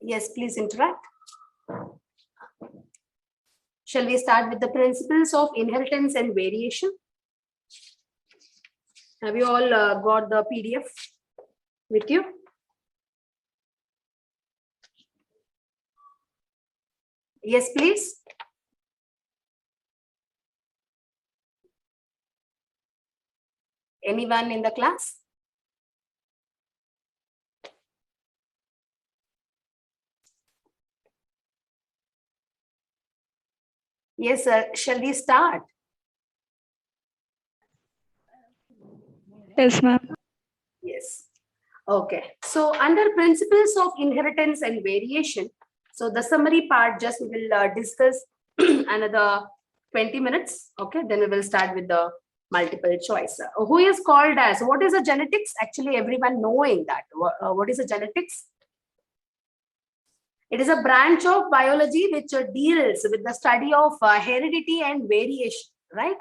Yes, please interact. Shall we start with the principles of inheritance and variation? Have you all got the PDF with you? Yes, please. Anyone in the class? Yes, sir. Shall we start? Yes, ma'am. Yes. Okay. So under principles of inheritance and variation, so the summary part just we will discuss another 20 minutes. Okay. Then we will start with the multiple choice. Who is called as, what is a genetics? Actually, everyone knowing that. What is a genetics? It is a branch of biology which deals with the study of heredity and variation, right?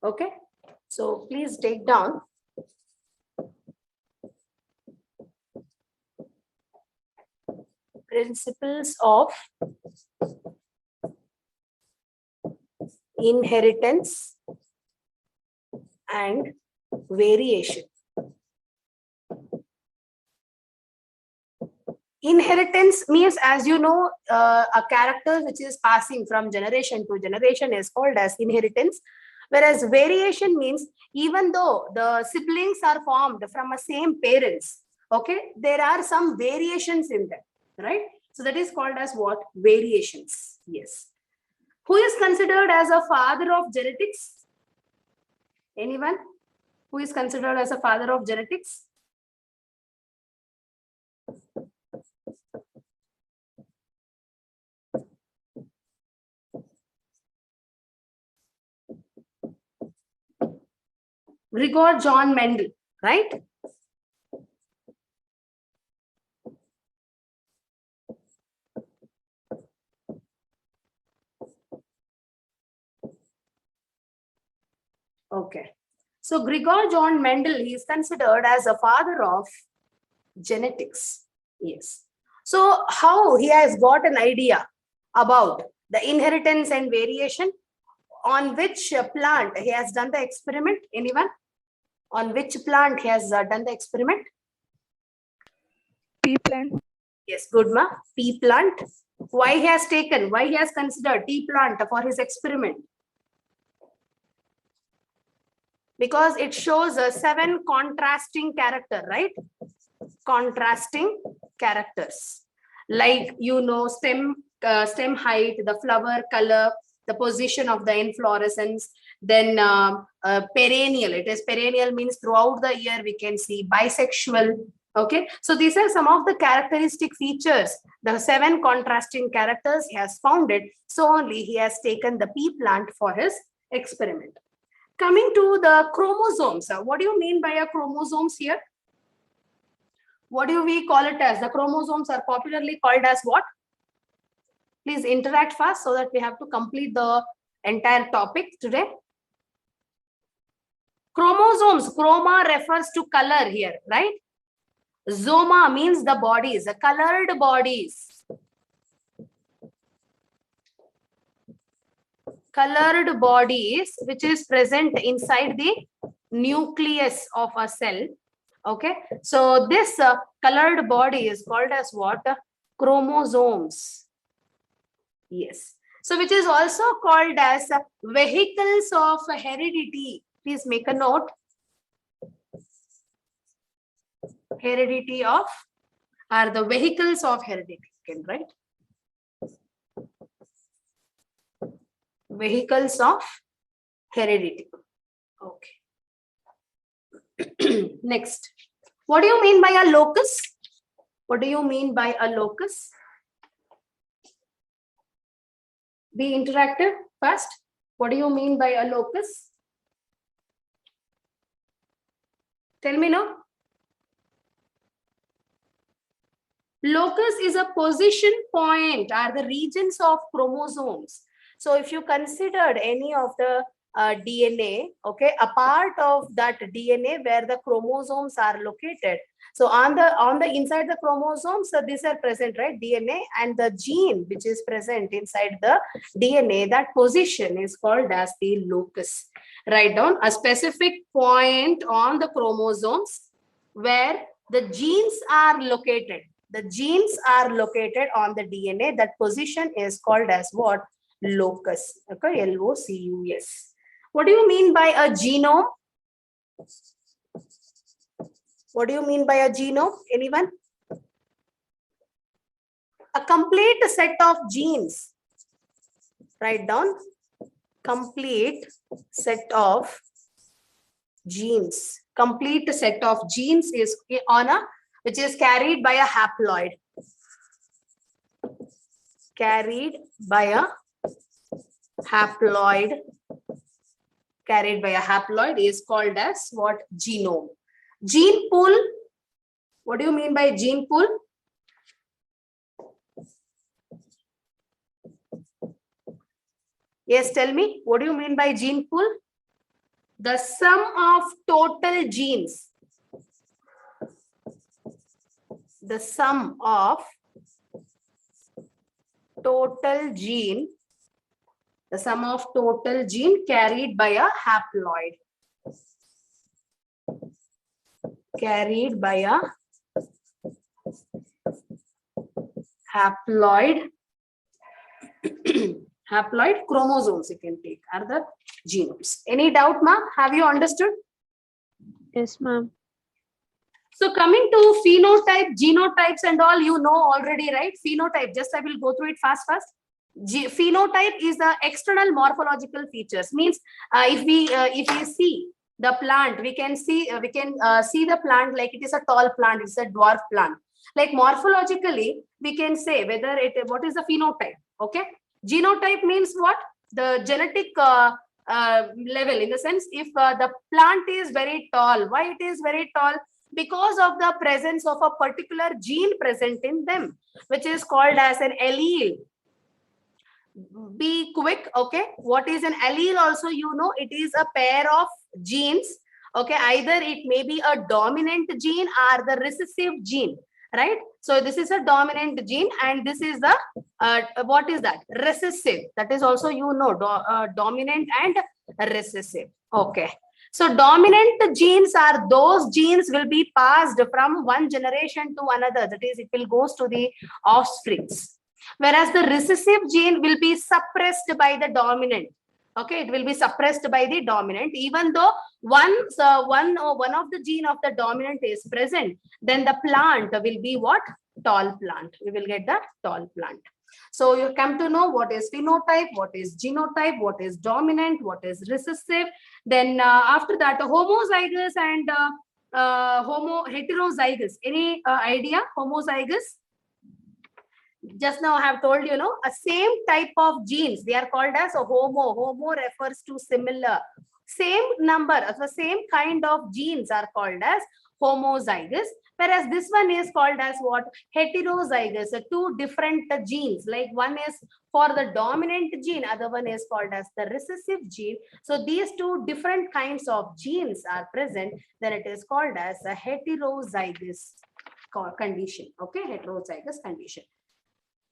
Okay. So please take down. Principles of inheritance and variation. Inheritance means, as you know, a character which is passing from generation to generation is called as inheritance. Whereas variation means, even though the siblings are formed from the same parents, okay, there are some variations in them, right? So that is called as what? Variations. Yes. Who is considered as a father of genetics? Anyone? Who is considered as a father of genetics? Gregor John Mendel, right? Okay. So Gregor John Mendel, he is considered as a father of genetics. Yes. So how he has got an idea about the inheritance and variation? On which plant he has done the experiment? Anyone? On which plant he has done the experiment? Pea plant. Yes, good ma. Pea plant. Why he has taken? Why he has considered pea plant for his experiment? Because it shows 7 contrasting character, right? Contrasting characters, like, you know, stem height, the flower color, the position of the inflorescence, then perennial. It is perennial means throughout the year we can see. Bisexual. Okay, so these are some of the characteristic features, the 7 contrasting characters he has found it. So only he has taken the pea plant for his experiment. Coming to the chromosomes, what do you mean by a chromosomes here? What do we call it as? The chromosomes are popularly called as what? Please interact fast so that we have to complete the entire topic today. Chromosomes, chroma refers to color here, right? Zoma means the bodies, the colored bodies. Colored bodies which is present inside the nucleus of a cell. Okay, so this colored body is called as what? Chromosomes. Yes. So which is also called as vehicles of heredity. Please make a note. Heredity of are the vehicles of heredity. Okay, right? Vehicles of heredity. Okay. Next. What do you mean by a locus? What do you mean by a locus? Be interactive first. What do you mean by a locus? Tell me now. Locus is a position point, are the regions of chromosomes. So if you considered any of the DNA, okay, a part of that DNA where the chromosomes are located. So on the inside the chromosomes, so these are present, right? DNA and the gene which is present inside the DNA, that position is called as the locus. Write down a specific point on the chromosomes where the genes are located. The genes are located on the DNA. That position is called as what? Locus. Okay, Locus. What do you mean by a genome? What do you mean by a genome? Anyone? A complete set of genes. Write down. Complete set of genes. Complete set of genes is on a, which is carried by a haploid. Carried by a haploid. Carried by a haploid is called as what? Genome. Gene pool. What do you mean by gene pool? Yes, tell me. What do you mean by gene pool? The sum of total genes. The sum of total gene. The sum of total gene carried by a haploid. Carried by a haploid. Haploid chromosomes you can take are the genomes. Any doubt, ma? Have you understood? Yes, ma'am. So coming to phenotype, genotypes and all, you know already, right? Phenotype, just I will go through it fast. Phenotype is the external morphological features. Means if we see the plant, we can see the plant like it is a tall plant, it's a dwarf plant. Like morphologically, we can say whether what is the phenotype. Okay, genotype means what? The genetic level, in the sense if the plant is very tall. Why it is very tall? Because of the presence of a particular gene present in them, which is called as an allele. Be quick. Okay, what is an allele? Also, you know, it is a pair of genes. Okay, either it may be a dominant gene or the recessive gene, right? So this is a dominant gene and this is the what is that? Recessive. That is also, you know, dominant and recessive. Okay, so dominant genes are those genes will be passed from one generation to another, that is it will goes to the offsprings. Whereas the recessive gene will be suppressed by the dominant. Okay, it will be suppressed by the dominant. Even though one of the gene of the dominant is present, then the plant will be what? Tall plant. We will get the tall plant. So you come to know what is phenotype, what is genotype, what is dominant, what is recessive. Then after that, homozygous and heterozygous. Any idea? Homozygous? Just now I have told you, know, a same type of genes, they are called as a homo. Homo refers to similar. Same number, the same kind of genes are called as homozygous. Whereas this one is called as what? Heterozygous. So two different genes, like one is for the dominant gene, other one is called as the recessive gene. So these two different kinds of genes are present, then it is called as a heterozygous condition. Okay, heterozygous condition.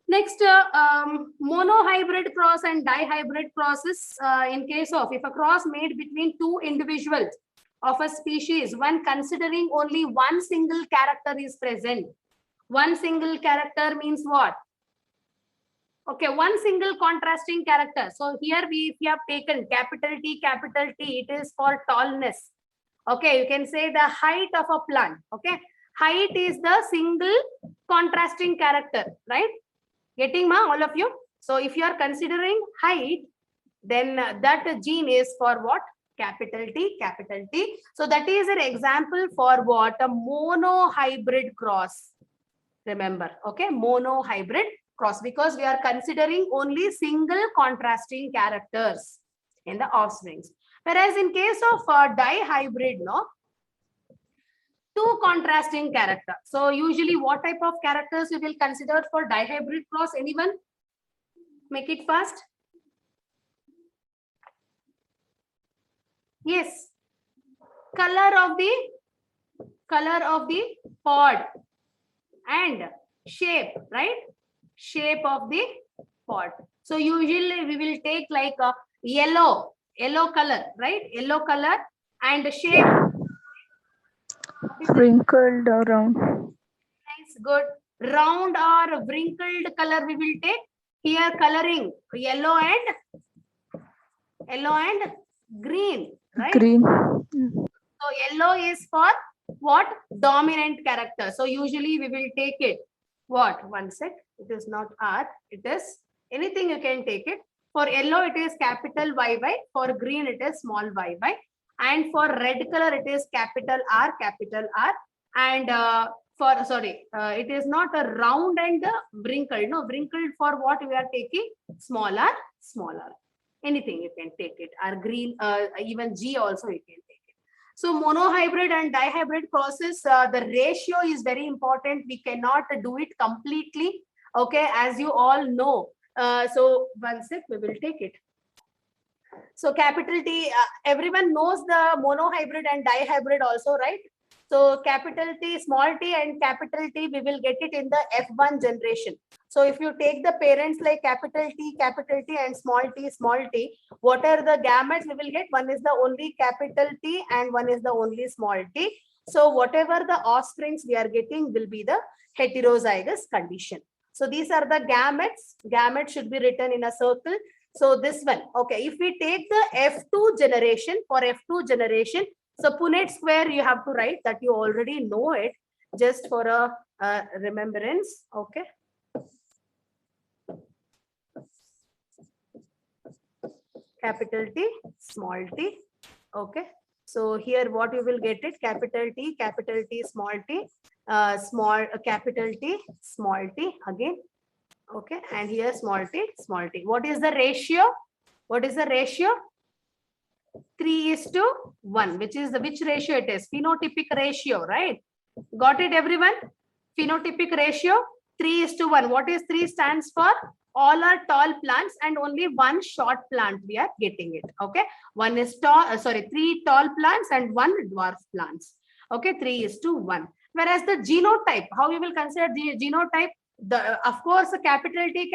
Next, monohybrid cross and dihybrid crosses. In case of if a cross made between two individuals of a species, when considering only one single character is present. One single character means what? Okay, one single contrasting character. So here we have taken capital T, it is for tallness. Okay, you can say the height of a plant. Okay, height is the single contrasting character, right? Getting ma, all of you? So if you are considering height, then that gene is for what? Capital T, capital T. So that is an example for what? A monohybrid cross. Remember, okay? Monohybrid cross, because we are considering only single contrasting characters in the offsprings. Whereas in case of dihybrid, no? Two contrasting characters. So usually what type of characters we will consider for dihybrid cross? Anyone? Make it fast. Yes. Color of the pod and shape, right? Shape of the pod. So usually we will take like a yellow color, right? Yellow color and shape. Wrinkled or round. Nice, good. Round or wrinkled color we will take. Here coloring yellow and green, right? Green. So yellow is for what? Dominant character. So usually we will take it. What? One sec. It is not R. It is anything you can take it. For yellow, it is capital YY. For green, it is small YY. And for red color, it is capital R. And it is not a round and wrinkled. No, wrinkled for what we are taking? Smaller. Anything you can take it. Or green, even G also you can take it. So monohybrid and dihybrid crosses, the ratio is very important. We cannot do it completely. Okay, as you all know. So one sec, we will take it. So capital T, everyone knows the monohybrid and dihybrid also, right? So capital T, small t and capital T, we will get it in the F1 generation. So if you take the parents like capital T and small t, what are the gametes we will get? One is the only capital T and one is the only small t. So whatever the offsprings we are getting will be the heterozygous condition. So these are the gametes. Gametes should be written in a circle. So this one, okay, if we take the F2 generation, for F2 generation, so Punnett square, you have to write that, you already know it, just for a remembrance, okay. Capital T, small t, okay. So here what you will get it, capital T, small t, capital T, small t again. Okay, and here small t. What is the ratio? 3:1, which ratio it is? Phenotypic ratio, right? Got it, everyone? Phenotypic ratio 3:1. What is 3 stands for? All are tall plants and only one short plant we are getting it. Okay, one is tall, 3 tall plants and 1 dwarf plants. Okay, 3:1. Whereas the genotype, how you will consider the genotype? Of course, a capital T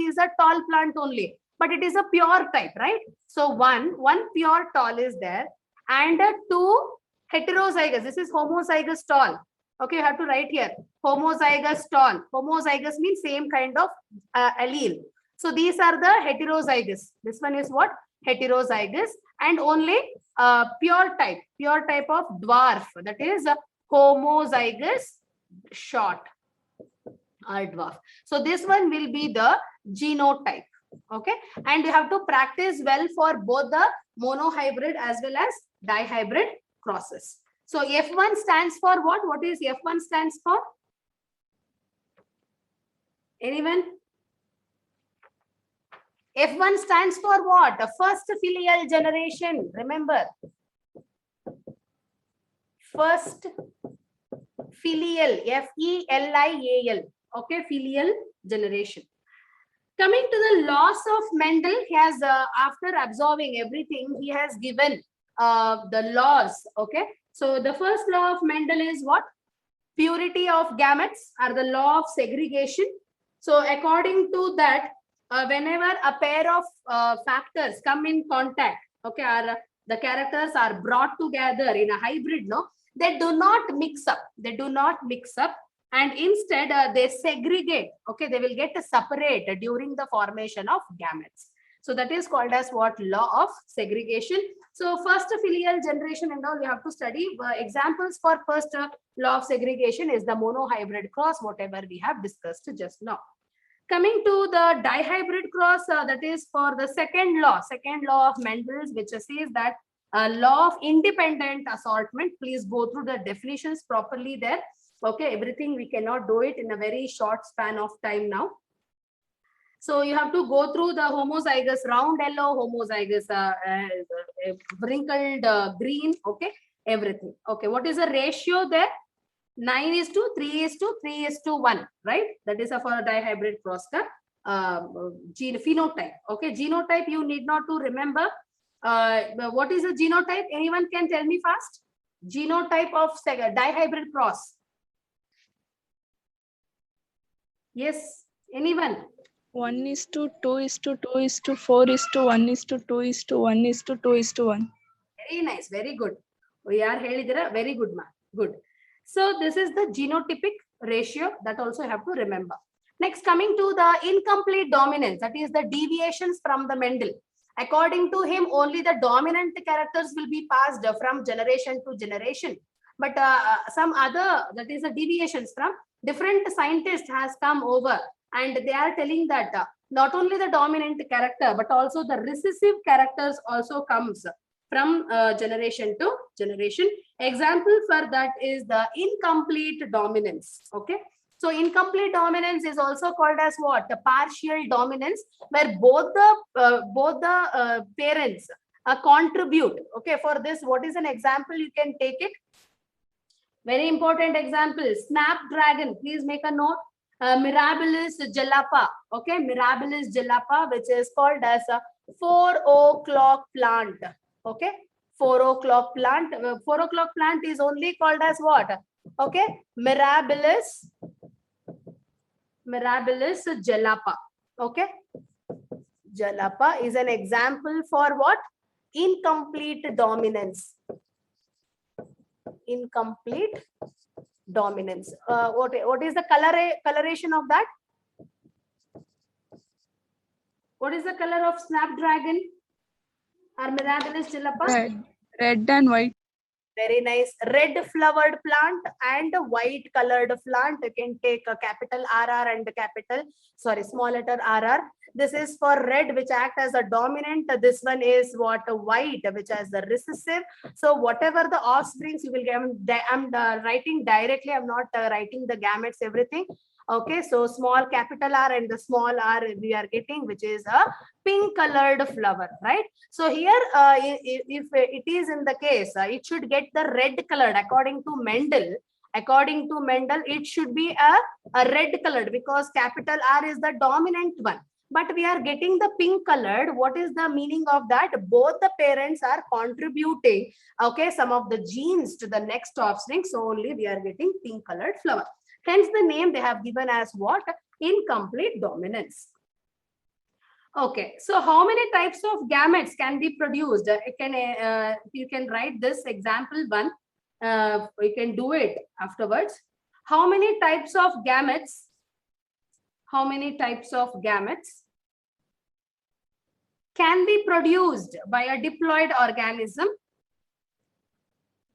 is a tall plant only, but it is a pure type, right? So one pure tall is there and 2 heterozygous. This is homozygous tall. Okay, you have to write here homozygous tall. Homozygous means same kind of allele. So these are the heterozygous. This one is what? Heterozygous, and only pure type of dwarf, that is homozygous short or dwarf. So this one will be the genotype. Okay, and you have to practice well for both the monohybrid as well as dihybrid crosses. So F1 stands for what? What is F1 stands for? Anyone? F1 stands for what? The first filial generation. Remember, first filial, F-E-L-I-A-L. Okay, filial generation. Coming to the laws of Mendel, he has, after absorbing everything, he has given the laws. Okay, so the first law of Mendel is what? Purity of gametes, or the law of segregation. So according to that, whenever a pair of factors come in contact, okay, or the characters are brought together in a hybrid, no, they do not mix up. And instead they segregate. Okay, they will get separate during the formation of gametes. So that is called as what? Law of segregation. So first filial generation and all you have to study. Examples for first law of segregation is the monohybrid cross, whatever we have discussed just now. Coming to the dihybrid cross, that is for the second law of Mendel's, which says that law of independent assortment. Please go through the definitions properly there. Okay, everything we cannot do it in a very short span of time now. So you have to go through the homozygous round yellow, homozygous wrinkled green, okay, everything. Okay, what is the ratio there? 9:3:3:1, right? That is for a dihybrid cross phenotype. Okay, genotype you need not to remember. What is a genotype? Anyone can tell me fast? Genotype of dihybrid cross. Yes, anyone? 1:2:2:4:1:1:2:1. Very nice, very good. We are ಹೇಳಿದಿರ very good ma. Good. So this is the genotypic ratio that also you have to remember. Next, coming to the incomplete dominance, that is the deviations from the Mendel. According to him, only the dominant characters will be passed from generation to generation. But some other, that is the deviations from different scientists has come over, and they are telling that not only the dominant character, but also the recessive characters also comes from generation to generation. Example for that is the incomplete dominance. Okay. So incomplete dominance is also called as what? The partial dominance, where both the parents contribute. Okay. For this, what is an example? You can take it. Very important example. Snapdragon. Please make a note. Mirabilis jalapa. Okay. Mirabilis jalapa, which is called as a 4 o'clock plant. Okay. 4 o'clock plant. 4 o'clock plant is only called as what? Okay. Mirabilis jalapa. Okay. Jalapa is an example for what? Incomplete dominance. Incomplete dominance. What is the coloration of that? What is the color of snapdragon or Mirabilis jalapa? Red and white. Very nice. Red flowered plant and white colored plant. You can take a capital RR and small letter RR. This is for red, which act as a dominant. This one is what? White, which has the recessive. So whatever the offsprings you will get, I'm writing directly. I'm not writing the gametes, everything. Okay, so small capital R and the small r we are getting, which is a pink colored flower, right? So here, if it is in the case, it should get the red colored according to Mendel. According to Mendel, it should be a red colored because capital R is the dominant one. But we are getting the pink colored. What is the meaning of that? Both the parents are contributing, okay, some of the genes to the next offspring. So only we are getting pink colored flower. Hence the name they have given as what? Incomplete dominance. Okay, so how many types of gametes can be produced? You can write this example one. You can do it afterwards. How many types of gametes? How many types of gametes can be produced by a diploid organism?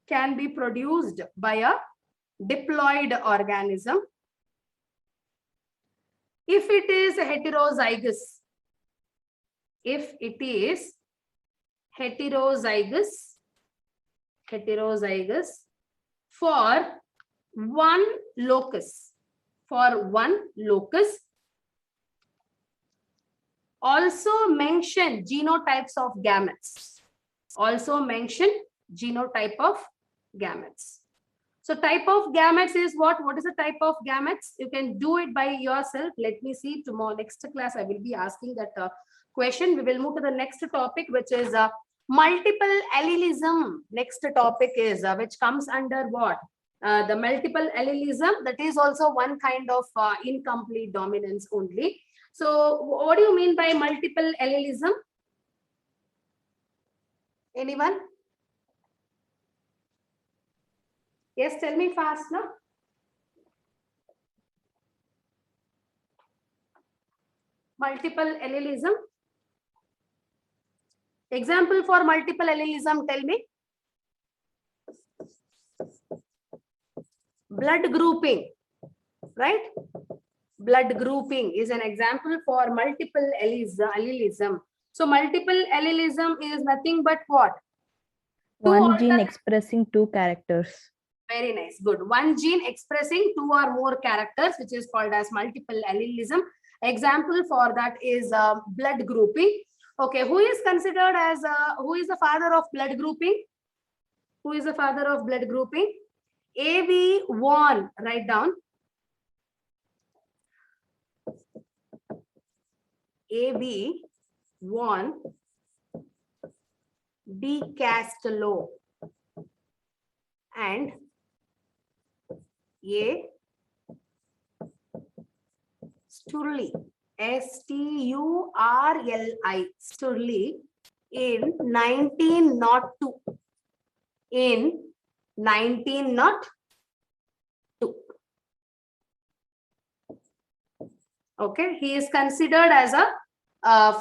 Can be produced by a diploid organism if it is heterozygous. If it is heterozygous for one locus, also mention genotypes of gametes. Also mention genotype of gametes. So type of gametes is what? What is the type of gametes? You can do it by yourself. Let me see tomorrow, next class, I will be asking that question. We will move to the next topic, which is multiple allelism. Next topic is which comes under what? The multiple allelism. That is also one kind of incomplete dominance only. So what do you mean by multiple allelism? Anyone? Yes, tell me fast now. Multiple allelism. Example for multiple allelism, tell me. Blood grouping, right? Blood grouping is an example for multiple allelism. So multiple allelism is nothing but what? One gene expressing two characters. Very nice. Good. One gene expressing two or more characters, which is called as multiple allelism. Example for that is blood grouping. Okay. Who is considered as, who is the father of blood grouping? Who is the father of blood grouping? A.V. Vaughan. Write down. A.V. Vaughan D. Castello, and A. Sturley, Sturli, Sturley, in 1902. In 1902. Okay, he is considered as a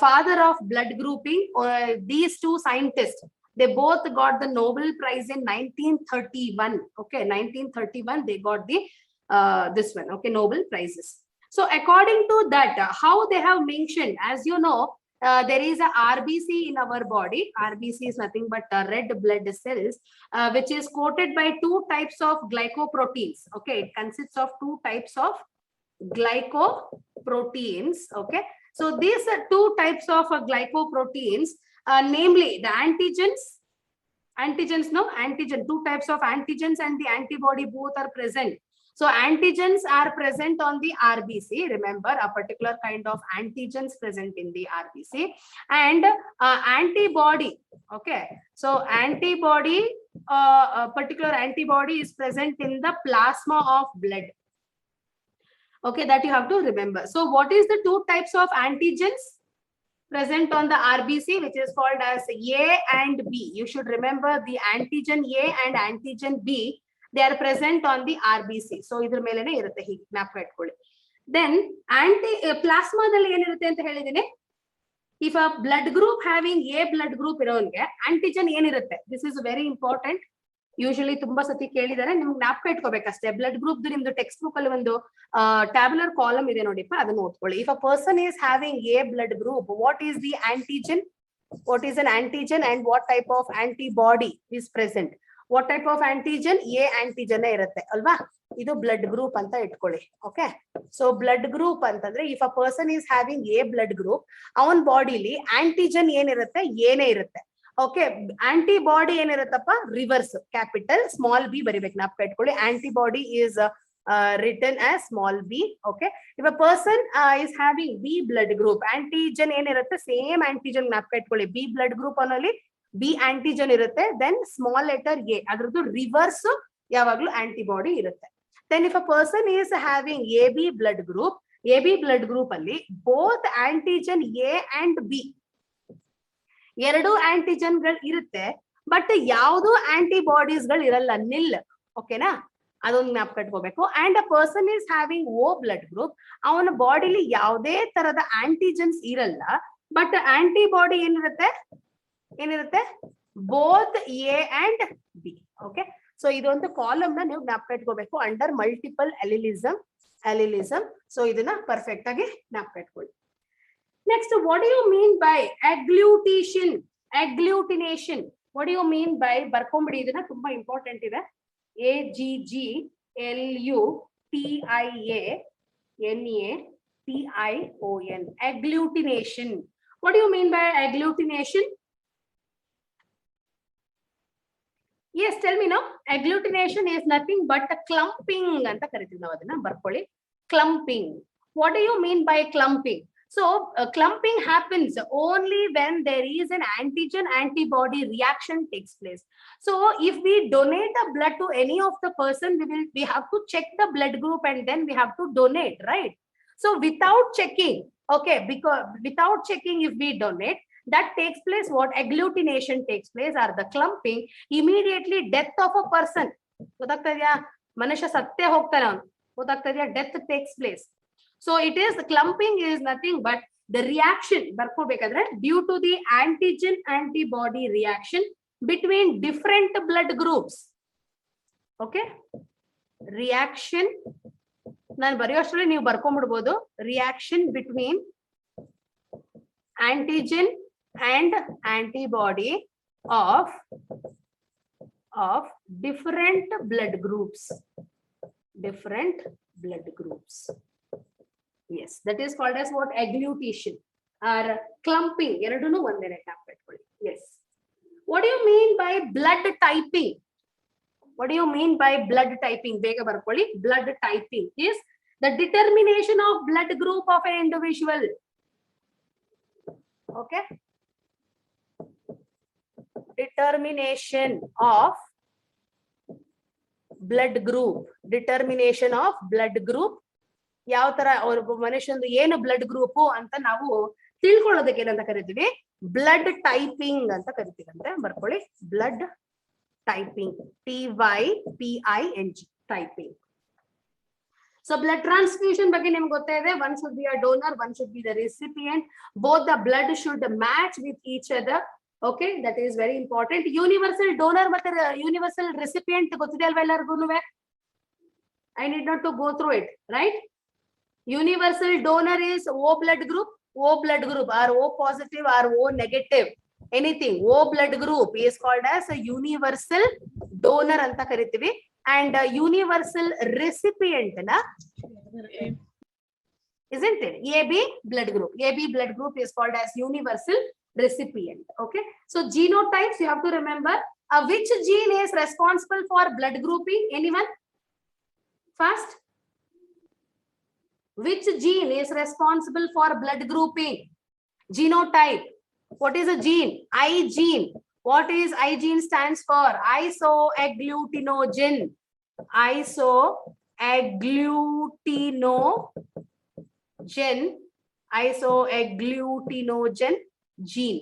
father of blood grouping. These two scientists, they both got the Nobel Prize in 1931. Okay, 1931 they got the this one. Okay, Nobel Prizes. So according to that, how they have mentioned, as you know, there is a RBC in our body. RBC is nothing but red blood cells, which is coated by two types of glycoproteins. Okay, it consists of two types of glycoproteins. Okay, so these are two types of glycoproteins, namely the antigens, two types of antigens and the antibody both are present. So antigens are present on the RBC. Remember, a particular kind of antigens present in the RBC, and antibody. Okay, so antibody, a particular antibody is present in the plasma of blood. Okay, that you have to remember. So what is the two types of antigens present on the RBC, which is called as A and B? You should remember the antigen A and antigen B. They are present on the RBC. So idr melene irutte hige gnapaka itಕೊಳ್ಳಿ. Then plasma dalli enirutte anta helidine. If a blood group having A blood group iroonge antigen enirutte. This is very important. Usually ತುಂಬಾ ಸತಿ ಕೇಳಿದಾರೆ, ನಿಮ್ಗೆ ಜ್ಞಾಪಕ ಇಟ್ಕೋಬೇಕಷ್ಟೇ. Blood group ನಿಮ್ದು text book ಅಲ್ಲಿ ಒಂದು tabular column ಇದೆ ನೋಡಿಪ್ಪ, ಅದನ್ನ ಓದ್ಕೊಳ್ಳಿ. If a person is having A blood group, what is the antigen? What is an antigen and what type of antibody is present? What type of antigen? A antigen ಇರುತ್ತೆ ಅಲ್ವಾ? ಇದು blood group ಅಂತ ಇಟ್ಕೊಳ್ಳಿ. Okay, so blood group ಅಂತಂದ್ರೆ if a person is having A blood group, ಅವನ ಬಾಡಿಲಿ antigen ಏನಿರುತ್ತೆ? ಏನೇ ಇರುತ್ತೆ. ಓಕೆ, ಆಂಟಿಬಾಡಿ ಏನಿರುತ್ತಪ್ಪ? ರಿವರ್ಸ್, ಕ್ಯಾಪಿಟಲ್ ಸ್ಮಾಲ್ ಬಿ ಬರಿಬೇಕು, ಜ್ಞಾಪಕ ಇಟ್ಕೊಳ್ಳಿ. Antibody is written as small b. Okay, if a person is having B blood group, antigen ಏನಿರುತ್ತೆ? Same antigen ಜ್ಞಾಪಕ ಇಟ್ಕೊಳ್ಳಿ. B blood group ಅನ್ನೋಲಿ B antigen ಇರುತ್ತೆ, then small letter A, ಅದ್ರದ್ದು reverse ಯಾವಾಗ್ಲೂ antibody ಇರುತ್ತೆ. Then if a person is having AB blood group ಅಲ್ಲಿ both antigen A and B ಎರಡು antigen ಗಳು ಇರುತ್ತೆ, ಬಟ್ ಯಾವುದು ಆಂಟಿಬಾಡೀಸ್ ಗಳು ಇರಲ್ಲ, ನಿಲ್. ಓಕೆನಾ, ಅದೊಂದು ಜ್ಞಾಪಕ ಇಟ್ಕೋಬೇಕು. And a person is having O blood group, ಅವನ ಬಾಡಿಲಿ ಯಾವುದೇ ತರದ ಆಂಟಿಜನ್ಸ್ ಇರಲ್ಲ, ಬಟ್ ಆಂಟಿಬಾಡಿ ಏನಿರುತ್ತೆ? Both A and B. Okay, so ಇದೊಂದು ಕಾಲಮ್ ನ ನೀವು ಜ್ಞಾಪಕ ಇಟ್ಕೋಬೇಕು ಅಂಡರ್ ಮಲ್ಟಿಪಲ್ ಅಲಿಲಿಸಮ್. ಸೊ ಇದನ್ನ ಪರ್ಫೆಕ್ಟ್ ಆಗಿ ಜ್ಞಾಪಕ ಇಟ್ಕೊಳ್ಳಿ. Next, what do you mean by agglutination? What do you mean by ಬರ್ಕೊಂಬಿಡಿ, ಇದನ್ನ ತುಂಬಾ ಇಂಪಾರ್ಟೆಂಟ್ ಇದೆ. agglutination. Agglutination. What do you mean by agglutination? Yes, tell me now. Agglutination is nothing but a clumping anta ಕರಿತೀವಿ ನಾವು ಅದನ್ನ. ಬರ್ಕೊಳ್ಳಿ, clumping. What do you mean by clumping? So clumping happens only when there is an antigen antibody reaction takes place. So if we donate the blood to any of the person, we have to check the blood group and then we have to donate, right? So without checking, okay, because without checking if we donate, that takes place, what? Agglutination takes place, or the clumping. Immediately death of a person, ಗೊತ್ತಾಗ್ತಾ ಇದೆಯಾ? ಮನುಷ್ಯ ಸತ್ತೇ ಹೋಗ್ತಾನೆ ಅವನು, ಗೊತ್ತಾಗ್ತಾ ಇದೆಯಾ? Death takes place. So it is, the clumping is nothing but the reaction, ಬರ್ಕೋಬೇಕಾದ್ರೆ, due to the antigen antibody reaction between different blood groups. Okay, reaction, ನಾನು ಬರೆಯೋಷ್ಟರಲ್ಲಿ ನೀವು ಬರ್ಕೊಂಡ್ಬಿಡ್ಬೋದು. reaction between antigen and antibody of different blood groups. Yes, that is called as what? Agglutination or clumping. ಎರಡೂನು ಒಂದೇನೆ ಜ್ಞಾಪಕ ಇಟ್ಕೊಳ್ಳಿ. Yes. What do you mean by blood typing? What do you mean by blood typing? ಬೇಗ ಬರ್ಕೊಳ್ಳಿ. Blood typing is the determination of blood group of an individual. Okay. determination of blood group. Determination of blood group. ಯಾವ ತರ ಅವ್ರ ಮನುಷ್ಯಂದು ಏನು blood group ಅಂತ ನಾವು ತಿಳ್ಕೊಳ್ಳೋದಕ್ಕೆ ಏನಂತ ಕರಿತೀವಿ, ಬ್ಲಡ್ ಟೈಪಿಂಗ್ ಅಂತ ಕರಿತೀವಂತೆ. ಬರ್ಕೊಳ್ಳಿ, blood typing, TYPING, typing. So blood transfusion ಬಗ್ಗೆ ನಿಮ್ಗೆ ಗೊತ್ತೇ ಇದೆ. One should be a donor, one should be the recipient. Both the blood should match with each other. Okay, that is very important. Universal donor ಮತ್ತೆ universal recipient ಗೊತ್ತಿದೆ ಅಲ್ವಾ ಎಲ್ಲರಿಗೂ? I need not to go through it, right? Universal donor is O blood group, O blood group, or O positive or O negative. Anything O blood group is called as a universal donor anta kariತೀವಿ. And universal recipient na, isn't it? AB blood group. AB blood group is called as universal recipient. Okay. So genotypes you have to remember. Which gene is responsible for blood grouping? Anyone? First. Which gene is responsible for blood grouping? Genotype. What is a gene? I gene. What is I gene stands for? Isoagglutinogen. Isoagglutinogen. Isoagglutinogen gene.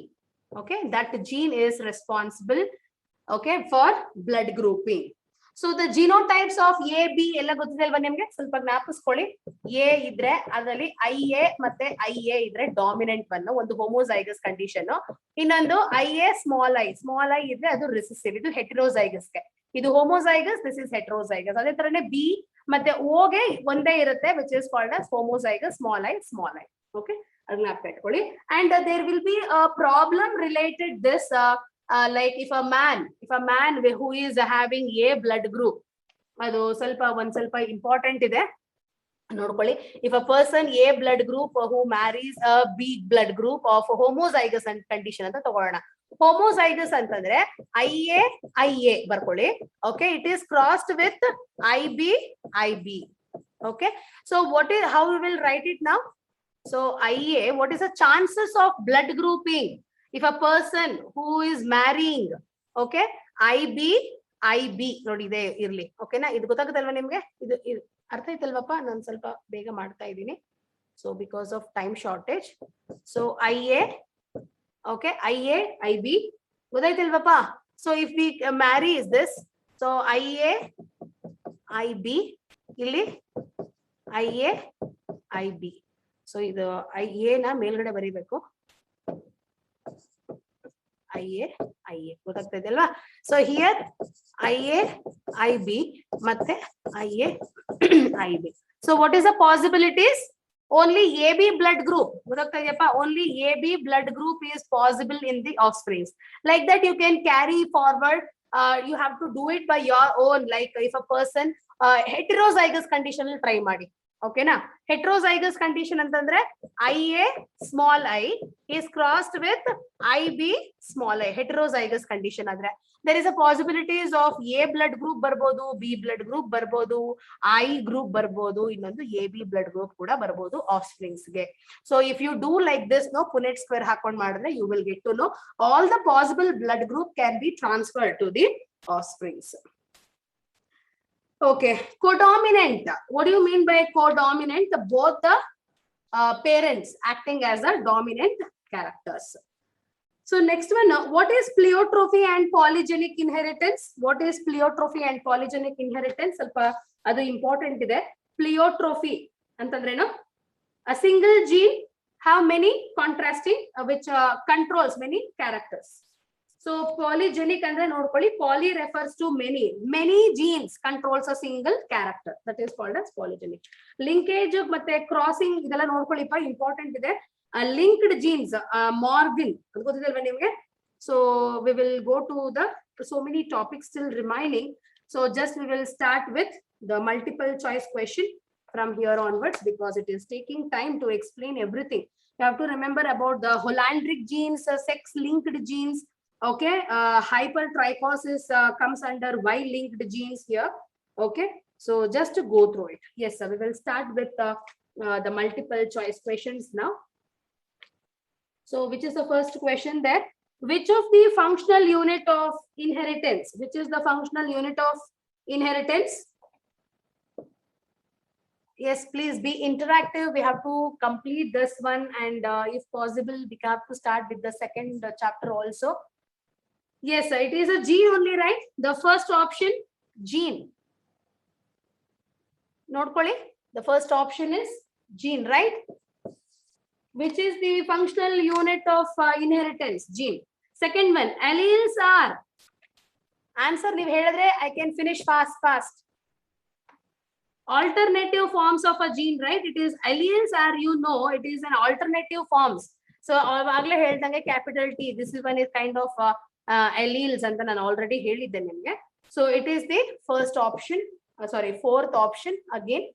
Okay, that gene is responsible, okay, for blood grouping. So the genotypes of A, B ಎಲ್ಲ ಗೊತ್ತಿದೆ ಅಲ್ವಾ ನಿಮ್ಗೆ? ಸ್ವಲ್ಪ ಜ್ಞಾಪಿಸ್ಕೊಳ್ಳಿ. A ಇದ್ರೆ ಅದರಲ್ಲಿ IA ಮತ್ತೆ IA ಇದ್ರೆ dominant one, ಒಂದು ಹೋಮೋಜೈಗಸ್ ಕಂಡೀಷನ್. ಇನ್ನೊಂದು IA ಸ್ಮಾಲ್ ಐ ಇದ್ರೆ ಅದು ರಿಸೆಸಿವ್, ಇದು ಹೆಟೆರೋಜೈಗಸ್ ಗೆ. ಇದು ಹೋಮೋಜೈಗಸ್, ದಿಸ್ ಇಸ್ ಹೆಟೆರೋಜೈಗಸ್. ಅದೇ ತರನೇ B ಮತ್ತೆ O ಗೆ ಒಂದೇ ಇರುತ್ತೆ, which is called as homozygous small I. Okay, ಅದನ್ನ ಜ್ಞಾಪಕ ಇಟ್ಕೊಳ್ಳಿ. And there will be a problem related this like if a man who is having A blood group, ಅದು ಒಂದ್ ಸ್ವಲ್ಪ ಇಂಪಾರ್ಟೆಂಟ್ ಇದೆ ನೋಡ್ಕೊಳ್ಳಿ. If a person A blood group who marries a B blood group of homozygous condition ಅಂತ ತಗೊಳ್ಳೋಣ. Homozygous ಅಂತಂದ್ರೆ IA ಬರ್ಕೊಳ್ಳಿ. Okay, it is crossed with IB. Okay, so how we will write it now? So IA, what is the chances of blood grouping if a person who is marrying, okay, IB ನೋಡಿ ಇದೆ ಇರ್ಲಿ. ಓಕೆನಾ, ಇದು ಗೊತ್ತಾಗುತ್ತಲ್ವಾ ನಿಮ್ಗೆ? ಇದು ಅರ್ಥ ಆಯ್ತಲ್ವಪ್ಪ? ನಾನು ಸ್ವಲ್ಪ ಬೇಗ ಮಾಡ್ತಾ ಇದ್ದೀನಿ, so because of time shortage. So IA, okay, IA IB ಗೊತ್ತಾಯ್ತಲ್ವಪ್ಪ? So if we marry is this, so IA IB, ಇಲ್ಲಿ IA IB. ಸೊ ಇದು IA ನ ಮೇಲ್ಗಡೆ ಬರೀಬೇಕು. IA ಗೊತ್ತಾಗ್ತಾ ಇದೆ ಅಲ್ವಾ? ಸೊ ಹಿಯರ್ IA IB ಮತ್ತೆ IA IB. So what is the possibilities? Only AB blood group, ಗೊತ್ತಾಗ್ತಾ ಇದೆಯಪ್ಪ? Only AB blood group is possible in the offsprings. Like that you can carry forward, you have to do it by your own. Like if a person heterozygous condition ಅಲ್ಲಿ ಟ್ರೈ ಮಾಡಿ. ಓಕೆನಾ, heterozygous condition ಅಂತಂದ್ರೆ IA small I is crossed with IB small I. Heterozygous condition ಆದ್ರೆ there is a possibilities of A blood group ಬರ್ಬೋದು, B blood group ಬರ್ಬೋದು, I group ಬರ್ಬೋದು, ಇನ್ನೊಂದು AB blood group ಕೂಡ ಬರ್ಬೋದು ಆಫ್ಸ್ಪ್ರಿಂಗ್ಸ್ ಗೆ. So if you do like this, no, Punnett square ಹಾಕೊಂಡ್ ಮಾಡಿದ್ರೆ you will get to know all the possible blood group can be transferred to the offsprings. Okay, codominant. What do you mean by codominant? Both the parents acting as a dominant characters. So next one, what is pleiotropy and polygenic inheritance? What is pleiotropy and polygenic inheritance? ಸ್ವಲ್ಪ ಅದು important ಇದೆ. Pleiotropy ಅಂತಂದ್ರೇನು? A single gene have many contrasting which controls many characters. So polygenic ಅಂದ್ರೆ ನೋಡ್ಕೊಳ್ಳಿ, poly refers to many genes controls a single character, that is called as polygenic. Linkage ಮತ್ತೆ crossing ಇದೆಲ್ಲ ನೋಡ್ಕೊಳ್ಳಿಪ್ಪ, important ಇದೆ. Linked genes, Morgan ಅದು ಗೊತ್ತಿದೆಲ್ವಾ ನಿಮ್ಗೆ? So we will go to the so many topics still remaining. So just we will start with the multiple choice question from here onwards, because it is taking time to explain everything. You have to remember about the Hollandric genes, sex linked genes. Okay, hypertrichosis comes under Y-linked genes here. Okay, so just to go through it. Yes, sir, we will start with the multiple choice questions now. So which is the first question there? Which of the functional unit of inheritance? Which is the functional unit of inheritance? Yes, please be interactive. We have to complete this one, and if possible, we have to start with the second chapter also. Yes, sir, it is a gene only, right? The first option, gene. Note Koli, the first option is gene, right? Which is the functional unit of inheritance? Gene. Second one, alleles are. Answer, I can finish fast. Alternative forms of a gene, right? It is alleles are, you know, it is an alternative forms. So, capital T, this is one is kind of alleles, and then already ಹೇಳಿದ್ದೆ ನಿಮಗೆ. So, it is the first option, fourth option again.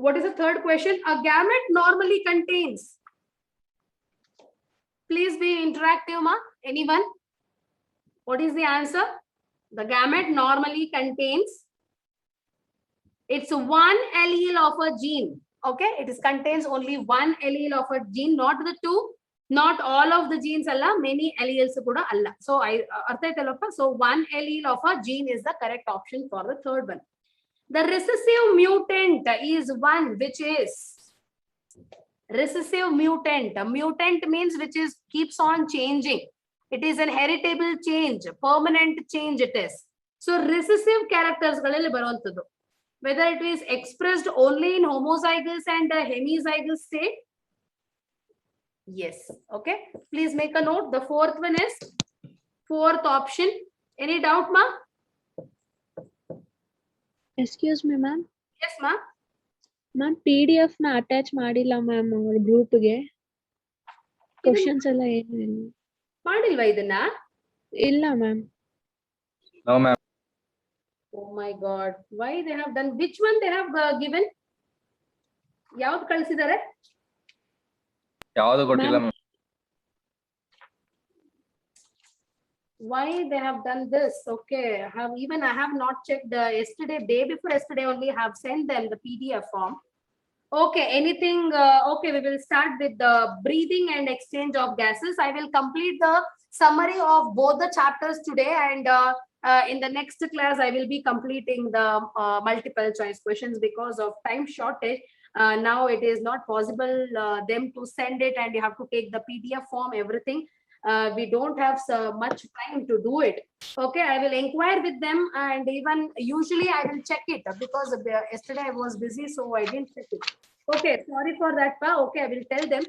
What is the third question? A gamete normally contains. Please be interactive, ma. Anyone? What is the answer? The gamete normally contains. It's one allele of a gene. Okay, it contains only one allele of a gene, not the two, not all of the genes alla, many alleles kuda alla. So so one allele of a gene is the correct option for the third one. The recessive mutant is one which is recessive mutant. A mutant means which is keeps on changing. It is an heritable change, permanent change it is. So recessive characters whether it is expressed only in homozygous and hemizygous state. Yes. Okay. Please make a note. The fourth one is fourth option. Any doubt, ma? Excuse me, ma'am. Yes, ma. Ma'am, PDF na attach madilla ma'am our group ge. Questions alla ಏನು ಇಲ್ಲ. ಮಾಡಿಲ್ವಾ ಇದನ್ನ? ಇಲ್ಲ ma'am. No, ma'am. Oh my God. Why they have done? Which one they have given? ಯಾವ್ದು ಕಳಿಸಿದ್ದಾರೆ? ಯಾವುದು ಕೊಟ್ಟಿಲ್ಲ ma'am. Why they have done this? Okay, I have not checked yesterday, day before yesterday only have sent them the PDF form. Okay, anything? Okay, we will start with the breathing and exchange of gases. I will complete the summary of both the chapters today, and in the next class I will be completing the multiple choice questions because of time shortage. Now it is not possible them to send it, and you have to take the PDF form, everything. We don't have so much time to do it. Okay, I will inquire with them, and even usually I will check it because yesterday I was busy, so I didn't check it. Okay, sorry for that, pa. Okay, I will tell them.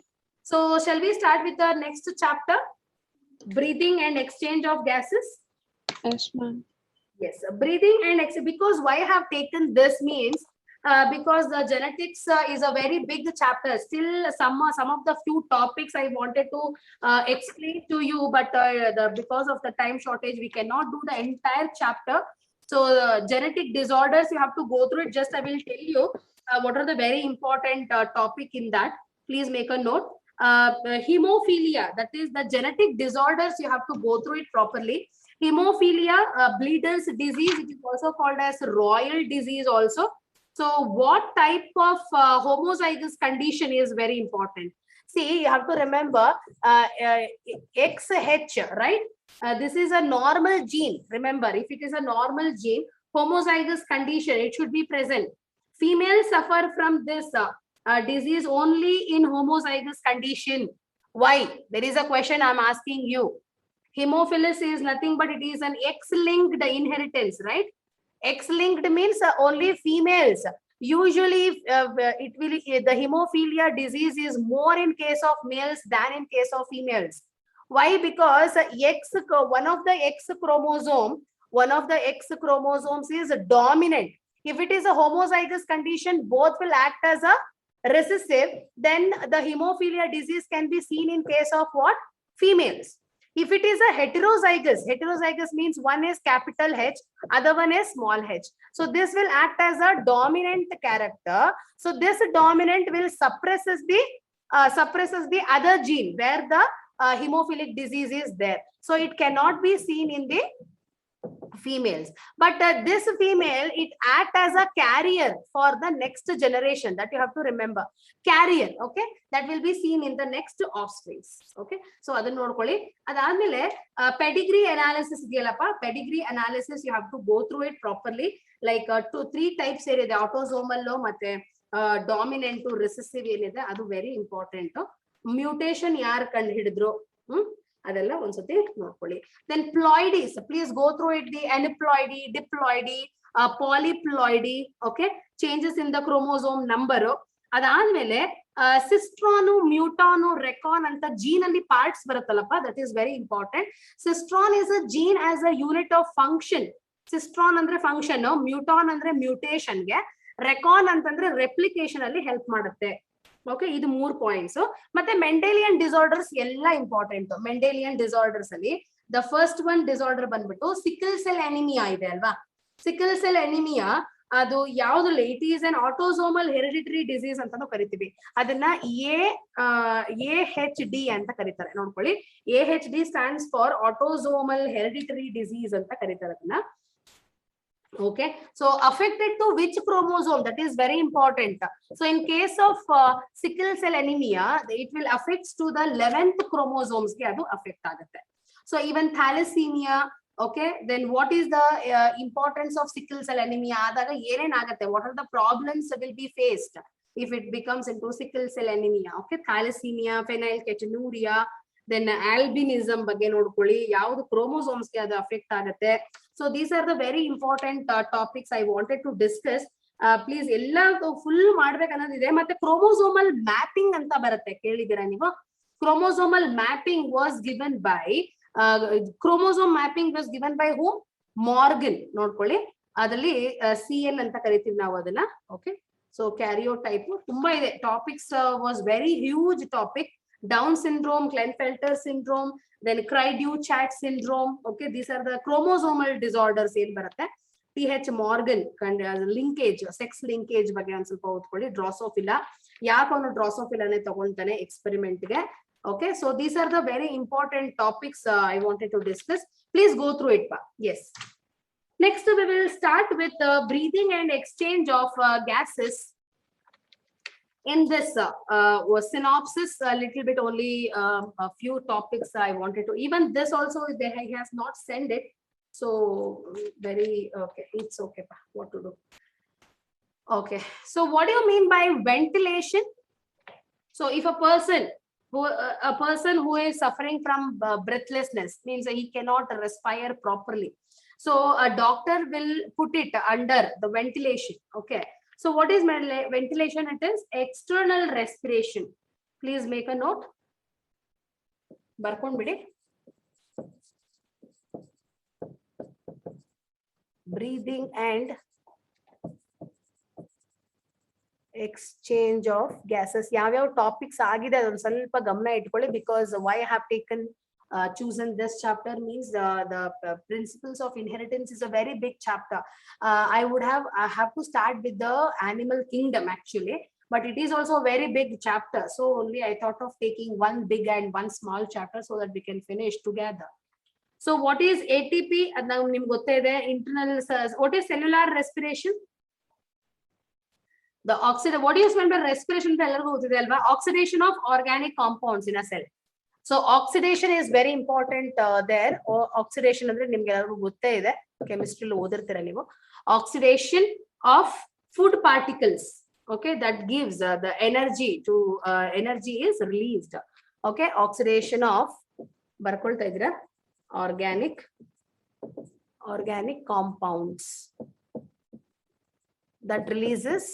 So shall we start with the next chapter, breathing and exchange of gases? Yes, ma'am. Yes, breathing and because why I have taken this means because the genetics is a very big chapter. Still, some of the few topics I wanted to explain to you, but because of the time shortage, we cannot do the entire chapter. So, genetic disorders, you have to go through it. Just I will tell you what are the very important topic in that. Please make a note. Hemophilia, that is the genetic disorders, you have to go through it properly. Hemophilia, Bleeder's disease, it is also called as royal disease also. So what type of homozygous condition is very important? See, you have to remember XH, right? This is a normal gene. Remember, if it is a normal gene, homozygous condition, it should be present. Females suffer from this disease only in homozygous condition. Why? There is a question I'm asking you. Hemophilus is nothing but it is an X-linked inheritance, right? X-linked means only females. Usually, the hemophilia disease is more in case of males than in case of females. Why? Because one of the X chromosomes is dominant. If it is a homozygous condition, both will act as a recessive. Then the hemophilia disease can be seen in case of what? Females. If it is a heterozygous means one is capital H, other one is small h. So this will act as a dominant character. So this dominant will suppresses the other gene where the hemophilic disease is there. So it cannot be seen in the females, but this female, it act as a carrier for the next generation. That you have to remember, carrier. Okay, that will be seen in the next offsprings. Okay, so adannu nodಕೊಳ್ಳಿ. ಅದಾದ್ಮೇಲೆ pedigree analysis ಇದೆಯಲ್ಲಪ್ಪ, pedigree analysis you have to go through it properly. Like 2-3 types ಏನಿದೆ, autosomal ಮತ್ತೆ dominant recessive ಏನಿದೆ, ಅದು very important. Mutation ಯಾರು ಕಂಡು ಹಿಡಿದ್ರು, ಅದೆಲ್ಲ ಒಂದ್ಸತಿ ನೋಡ್ಕೊಳ್ಳಿ. Then ploidies, please go through it, the aneuploidy, diploidy, polyploidy. Okay, changes in the chromosome number. ಅದಾದ್ಮೇಲೆ ಸಿಸ್ಟ್ರಾನು, ಮ್ಯೂಟಾನು, ರೆಕಾನ್ ಅಂತ ಜೀನ್ ಅಲ್ಲಿ ಪಾರ್ಟ್ಸ್ ಬರುತ್ತಲ್ಲಪ್ಪ, that is very important. Cistron is a gene as a unit of function. Cistron ಅಂದ್ರೆ function, ಮ್ಯೂಟಾನ್ ಅಂದ್ರೆ ಮ್ಯೂಟೇಶನ್ಗೆ, ರೆಕಾನ್ ಅಂತಂದ್ರೆ replication ಅಲ್ಲಿ help ಮಾಡುತ್ತೆ. Okay, ಇದು 3 ಪಾಯಿಂಟ್ಸ್. ಮತ್ತೆ ಮೆಂಡೆಲಿಯನ್ ಡಿಸಾರ್ಡರ್ಸ್ ಎಲ್ಲ ಇಂಪಾರ್ಟೆಂಟ್. ಮೆಂಡೆಲಿಯನ್ ಡಿಸಾರ್ಡರ್ಸ್ ಅಲ್ಲಿ ದ ಫಸ್ಟ್ ಒನ್ ಡಿಸಾರ್ಡರ್ ಬಂದ್ಬಿಟ್ಟು ಸಿಕಲ್ ಸೆಲ್ ಅನಿಮಿಯಾ ಇದೆ ಅಲ್ವಾ. ಸಿಕಲ್ ಸೆಲ್ ಅನಿಮಿಯಾ ಅದು ಯಾವ್ದಲ್ಲ, it is an autosomal hereditary disease ಅಂತಾನು ಕರಿತೀವಿ. ಅದನ್ನ AHD ಅಂತ ಕರೀತಾರೆ, ನೋಡ್ಕೊಳ್ಳಿ. AHD stands for autosomal hereditary disease ಅಂತ ಕರೀತಾರೆ ಅದನ್ನ. Okay, so affected to which chromosome, that is very important. So in case of sickle cell anemia, it will affect to the 11th chromosomes ge adu affect agutte. So even thalassemia. Okay, then what is the importance of sickle cell anemia? Adaga enen agutte, what are the problems will be faced if it becomes into sickle cell anemia? Okay, thalassemia, phenylketonuria, then albinism ಬಗ್ಗೆ ನೋಡ್ಕೊಳ್ಳಿ, ಯಾವುದು chromosomes ಗೆ ಅದು affect ಆಗುತ್ತೆ. So these are the very important topics I wanted to discuss. Please ಎಲ್ಲ full ಮಾಡ್ಬೇಕು ಅನ್ನೋದಿದೆ. ಮತ್ತೆ chromosomal mapping ಅಂತ ಬರುತ್ತೆ, ಕೇಳಿದ್ದೀರಾ ನೀವು? Chromosomal mapping was given by chromosome mapping was given by whom? Morgan. ನೋಡ್ಕೊಳ್ಳಿ, ಅದ್ರಲ್ಲಿ CN ಅಂತ ಕರಿತೀವಿ ನಾವು ಅದನ್ನ. ಓಕೆ, ಸೊ ಕ್ಯಾರಿಯೋಟೈಪ್ ತುಂಬಾ ಇದೆ. Topics was very huge topic. Down syndrome, Klinefelter syndrome, then Cry-Du-Chat syndrome. Okay, these are the chromosomal disorders ಏನ್ ಬರುತ್ತೆ. TH Morgan linkage, sex linkage ಬಗ್ಗೆ ಒಂದ್ ಸ್ವಲ್ಪ ಓದ್ಕೊಳ್ಳಿ. ಡ್ರಾಸೋಫಿಲಾ, ಯಾಕೆ ಅವನು ಡ್ರಾಸೋಫಿಲಾನೇ ತಗೊಳ್ತಾನೆ ಎಕ್ಸ್ಪೆರಿಮೆಂಟ್ ಗೆ. Okay, so these are the very important topics I wanted to discuss. Please go through it. Yes. Next we will start with breathing and exchange of gases. In this synopsis, a little bit only a few topics I wanted to, even this also they has not sent it, so very okay, it's okay, what to do. Okay, so what do you mean by ventilation? So if a person who is suffering from breathlessness, means he cannot respire properly, so a doctor will put it under the ventilation. Okay, so what is ventilation? It is external respiration. Please make a note. Barkond bidi. Breathing and exchange of gases. Yav topics agide adon ಸ್ವಲ್ಪ ಗಮನ ಇಟ್ಕೊಳ್ಳಿ, because why I have taken chosen this chapter means the principles of inheritance is a very big chapter. I have to start with the animal kingdom actually, but it is also a very big chapter, so only I thought of taking one big and one small chapter so that we can finish together. So what is ATP? Now nimge gottide internal. What is cellular respiration? The what do you mean by respiration? Oxidation of organic compounds in a cell. So oxidation is very important there. Oxidation ಅಂದ್ರೆ ನಿಮ್ಗೆ ಎಲ್ಲರಿಗೂ ಗೊತ್ತೇ ಇದೆ, chemistry ಅಲ್ಲಿ ಓದಿರ್ತೀರ ನೀವು. Oxidation of food particles, okay, that gives the energy to energy is released. Okay, oxidation of ಬರ್ಕೊಳ್ತಾ ಇದ್ದೀರಾ, organic compounds that releases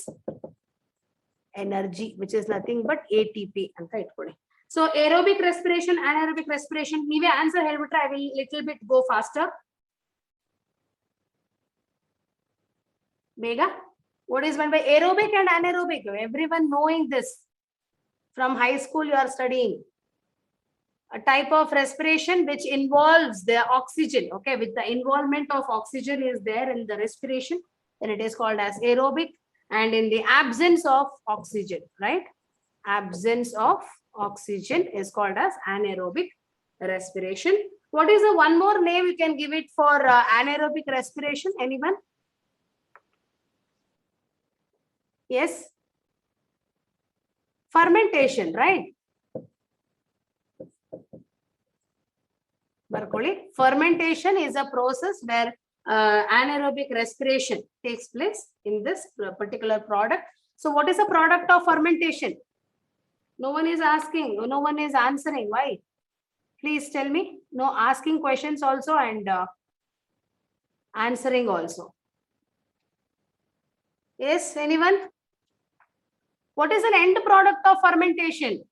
energy, which is nothing but ATP ಅಂತ ಇಟ್ಕೊಳ್ಳಿ. So aerobic respiration, anaerobic respiration. Neeve answer helbitre, I will little bit go faster. Mega, what is meant by aerobic and anaerobic? Everyone knowing this. From high school you are studying. A type of respiration which involves the oxygen. Okay, with the involvement of oxygen is there in the respiration, then it is called as aerobic. And in the absence of oxygen, right? Absence of oxygen is called as anaerobic respiration. What is the one more name you can give it for anaerobic respiration? Anyone? Yes. Fermentation, right? Barkoli. Fermentation is a process where anaerobic respiration takes place in this particular product. So what is the product of fermentation? No one is asking, no one is answering. Why? Please tell me. No, asking questions also and answering also. Yes, anyone? What is an end product of fermentation?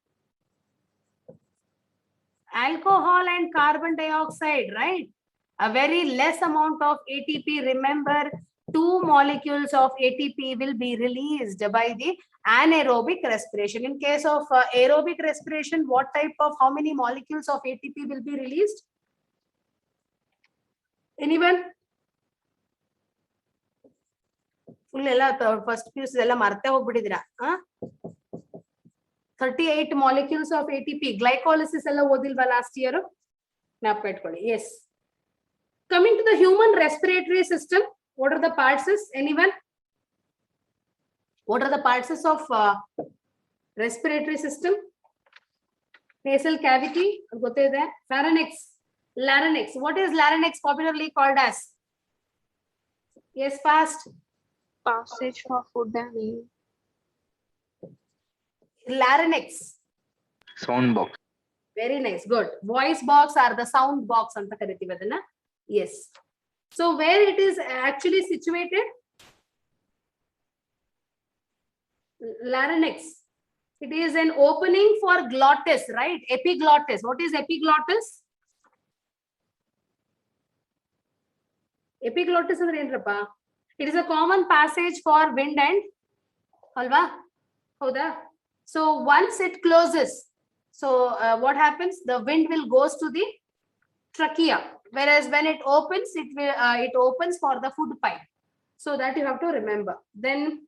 Alcohol and carbon dioxide, right? A very less amount of ATP. Remember, 2 molecules of ATP will be released by the anaerobic respiration. In case of aerobic respiration, what type of, how many molecules of ATP will be released? Anyone? Full first piece 38 molecules of ATP. Glycolysis last year. Yes. Coming to the human respiratory system, what are the parts? Anyone? What are the parts of respiratory system? Nasal cavity, pharynx, larynx. What is larynx popularly called as? Yes, fast. Passage for food and air. Larynx. Sound box. Very nice, good. Voice box or the sound box. Yes. So where it is actually situated? Larynx. It is an opening for glottis, right? Epiglottis. What is epiglottis? Epiglottis is the it is a common passage for wind and halwa. So once it closes, so what happens? The wind will goes to the trachea, whereas when it opens, it opens for the food pipe. So that you have to remember. Then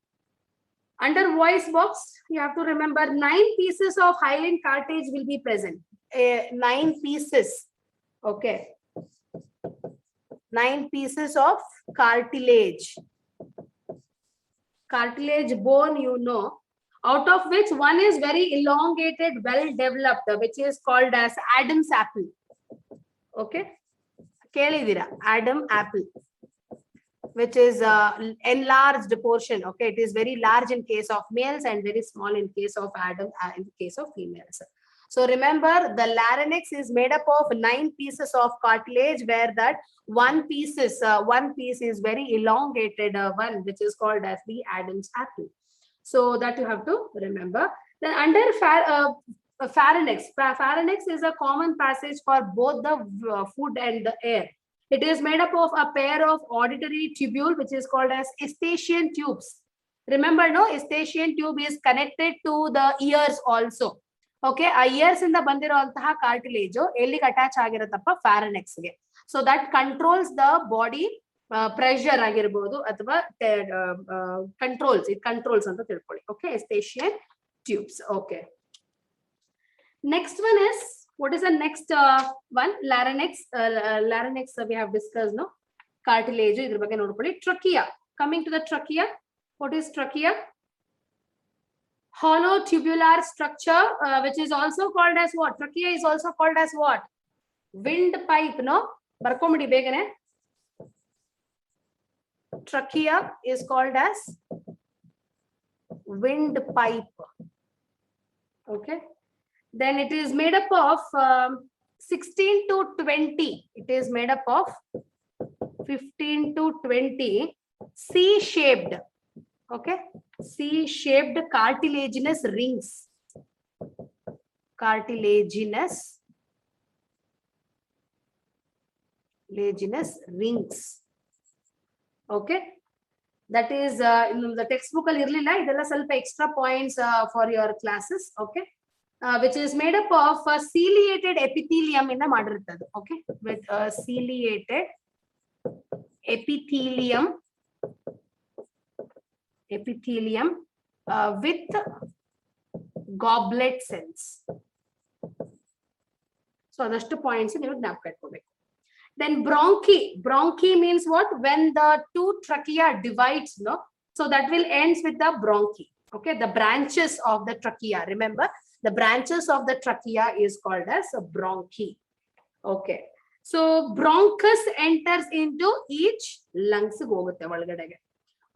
under voice box, you have to remember 9 pieces of hyaline cartilage will be present. 9 pieces. Okay. 9 pieces of cartilage. Cartilage bone, you know, out of which one is very elongated, well developed, which is called as Adam's apple. Okay. Adam apple, which is enlarged portion. Okay. It is very large in case of males and very small in case of Adam, in case of females. So remember, the larynx is made up of 9 pieces of cartilage, where that one piece is very elongated one, which is called as the Adam's apple. So that you have to remember. Then under pharynx. Pharynx is a common passage for both the food and the air. It is made up of a pair of auditory tubule, which is called as Eustachian tubes. Remember, no, Eustachian tube is connected to the ears also. Okay, ears in the bandirantaha cartilage elli attach agirathappa pharynx ge. So that controls the body pressure agirbodu athwa controls, it controls anta tilkoli. Okay, Eustachian tubes. Okay. Next one is, what is the next one? Larynx. Larynx we have discussed, no? Cartilage idra ಬಗ್ಗೆ ನೋಡ್ಕೊಳ್ಳಿ. Trachea. Coming to the trachea, what is trachea? Hollow tubular structure, which is also called as what? Trachea is also called as what? Windpipe, no? Barkomidi begane. Trachea is called as windpipe. Okay. Then it is made up of 16 to 20. It is made up of 15 to 20 C-shaped. Okay, C-shaped cartilaginous rings. Cartilaginous rings. Okay, that is in the textbook irlilla idella ಸ್ವಲ್ಪ extra points for your classes. Okay, which is made up of ciliated epithelium inda ಮಾಡಿರುತ್ತದೆ. Okay, with ciliated epithelium with goblet cells. So ಅದಷ್ಟು points ನೀವು ಜ್ಞಾಪಕ ಇಟ್ಕೋಬೇಕು. Then bronchi means what? When the two trachea divides, no? So that will ends with the bronchi. Okay, the branches of the trachea. Remember, the branches of the trachea is called as a bronchi. Okay, so bronchus enters into each lungs.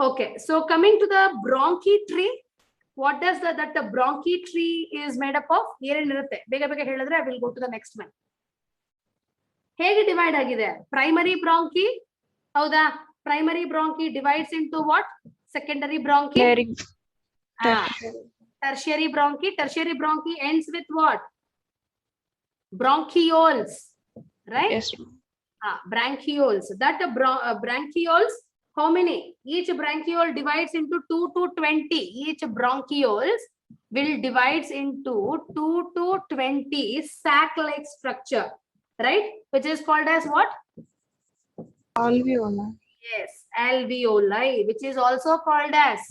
Okay, so coming to the bronchi tree, what does that bronchi tree is made up of? Bega ಹೇಳಿದ್ರೆ I will go to the next one. ಹೇಗೆ divide ಆಗಿದೆ? Primary bronchi, ಹೌದಾ? Primary bronchi divides into what? Secondary bronchi, tertiary bronchi. Tertiary bronchi ends with what? Bronchioles, right? Yes. Bronchioles. That bronchioles, how many? Each bronchiole divides into 2 to 20. Each bronchioles will divides into 2 to 20 sac-like structure, right? Which is called as what? Alveoli. Yes, alveoli, which is also called as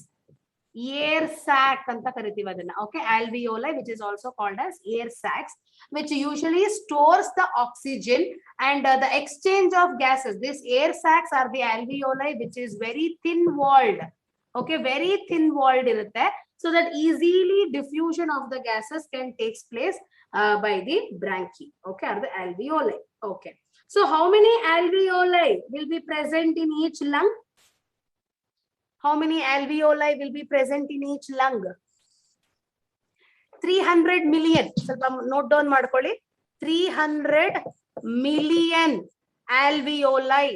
air sac anta kariತೀವಿ ಅದನ್ನ. Okay, alveoli, which is also called as air sacs, which usually stores the oxygen and the exchange of gases. These air sacs are the alveoli, which is very thin walled. Okay, very thin walled irutte, so that easily diffusion of the gases can takes place by the bronchi. Okay, are the alveoli. Okay, so how many alveoli will be present in each lung? How many alveoli will be present in each lung? 300 million. ಸ್ವಲ್ಪ note down ಮಾಡ್ಕೊಳ್ಳಿ. 300 million alveoli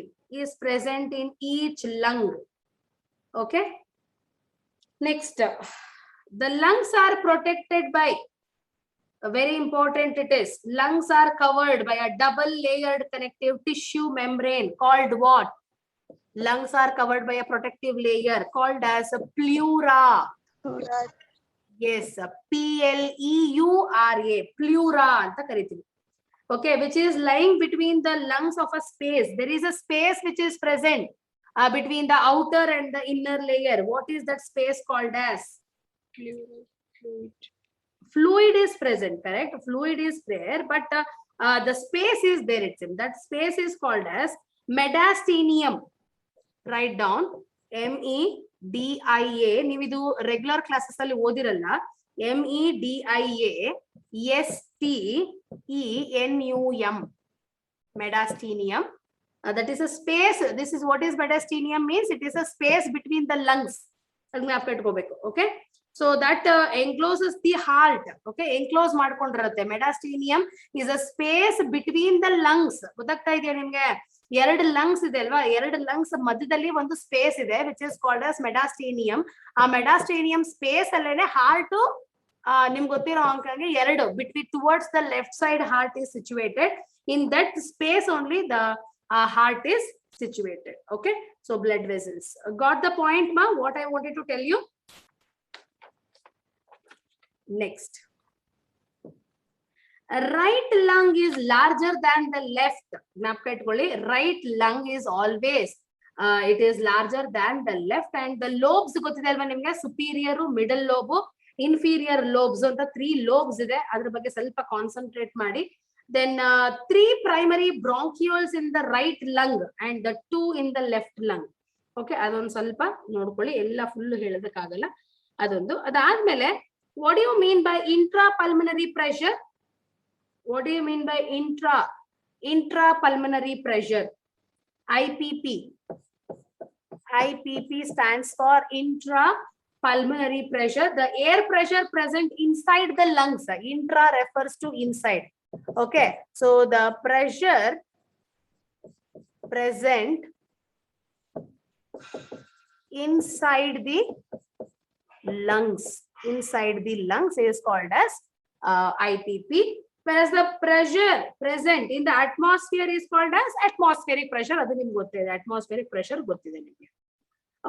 is present in each lung. Okay. Next, the lungs are protected by, very important it is, lungs are covered by a double layered connective tissue membrane called what? Lungs are covered by a protective layer called as a pleura. Yes, pleura, pleura anta kariತೀವಿ. Okay, which is lying between the lungs of a space. There is a space which is present between the outer and the inner layer. What is that space called as? Fluid is present, correct? Fluid is there, but the space is there itself. That space is called as mediastinum. Write down MEDIA. ನೀವು ಇದು regular classes ಅಲ್ಲಿ ಓದಿರಲ್ಲ. MEDIASTENUM, mediastinum. That is a space. This is what is mediastinum means. It is a space between the lungs. Okay, so that encloses the heart. Okay, enclose ಮಾಡ್ಕೊಂಡಿರುತ್ತೆ. Mediastinum is a space between the lungs. ಗೊತ್ತಾಗ್ತಾ ಇದೆಯಾ ನಿಮ್ಗೆ? ಎರಡು lungs ಇದೆ ಅಲ್ವಾ? ಎರಡು lungs ಮಧ್ಯದಲ್ಲಿ ಒಂದು space ಇದೆ, ವಿಚ್ ಇಸ್ ಕಾಲ್ಡ್ ಆಸ್ ಮೆಡಾಸ್ಟೇನಿಯಂ. ಆ ಮೆಡಾಸ್ಟೇನಿಯಂ ಸ್ಪೇಸ್ ಅಲ್ಲೇನೆ ಹಾರ್ಟ್ ನಿಮ್ಗೆ ಗೊತ್ತಿರೋ ಅಂಕಂಗೆ ಎರಡು between towards the left side heart is situated. In that space only the heart is situated. Okay, so blood vessels. Got the point, ma? What I wanted to tell you. Next, right lung is larger than the left. Right lung is always it is larger than the left, and the lobes ಗೊತ್ತಿದೆ ಅಲ್ವಾ ನಿಮ್ಗೆ? superior, middle lobe, inferior lobes ಅಂತ 3 lobes ಇದೆ. ಅದ್ರ ಬಗ್ಗೆ ಸ್ವಲ್ಪ concentrate ಮಾಡಿ. Then 3 primary bronchioles in the right lung and the 2 in the left lung. Okay, ಅದೊಂದು ಸ್ವಲ್ಪ ನೋಡ್ಕೊಳ್ಳಿ, ಎಲ್ಲ ಫುಲ್ ಹೇಳೋದಕ್ಕಾಗಲ್ಲ. ಅದೊಂದು. ಅದಾದ್ಮೇಲೆ what do you mean by intrapulmonary pressure? What do you mean by intrapulmonary pressure? IPP. IPP stands for intrapulmonary pressure. The air pressure present inside the lungs. Intra refers to inside. Okay, so the pressure present inside the lungs. Inside the lungs is called as IPP. Whereas the pressure present in the atmosphere is called as atmospheric pressure. Adu nimge gottide, atmospheric pressure gottide nimge.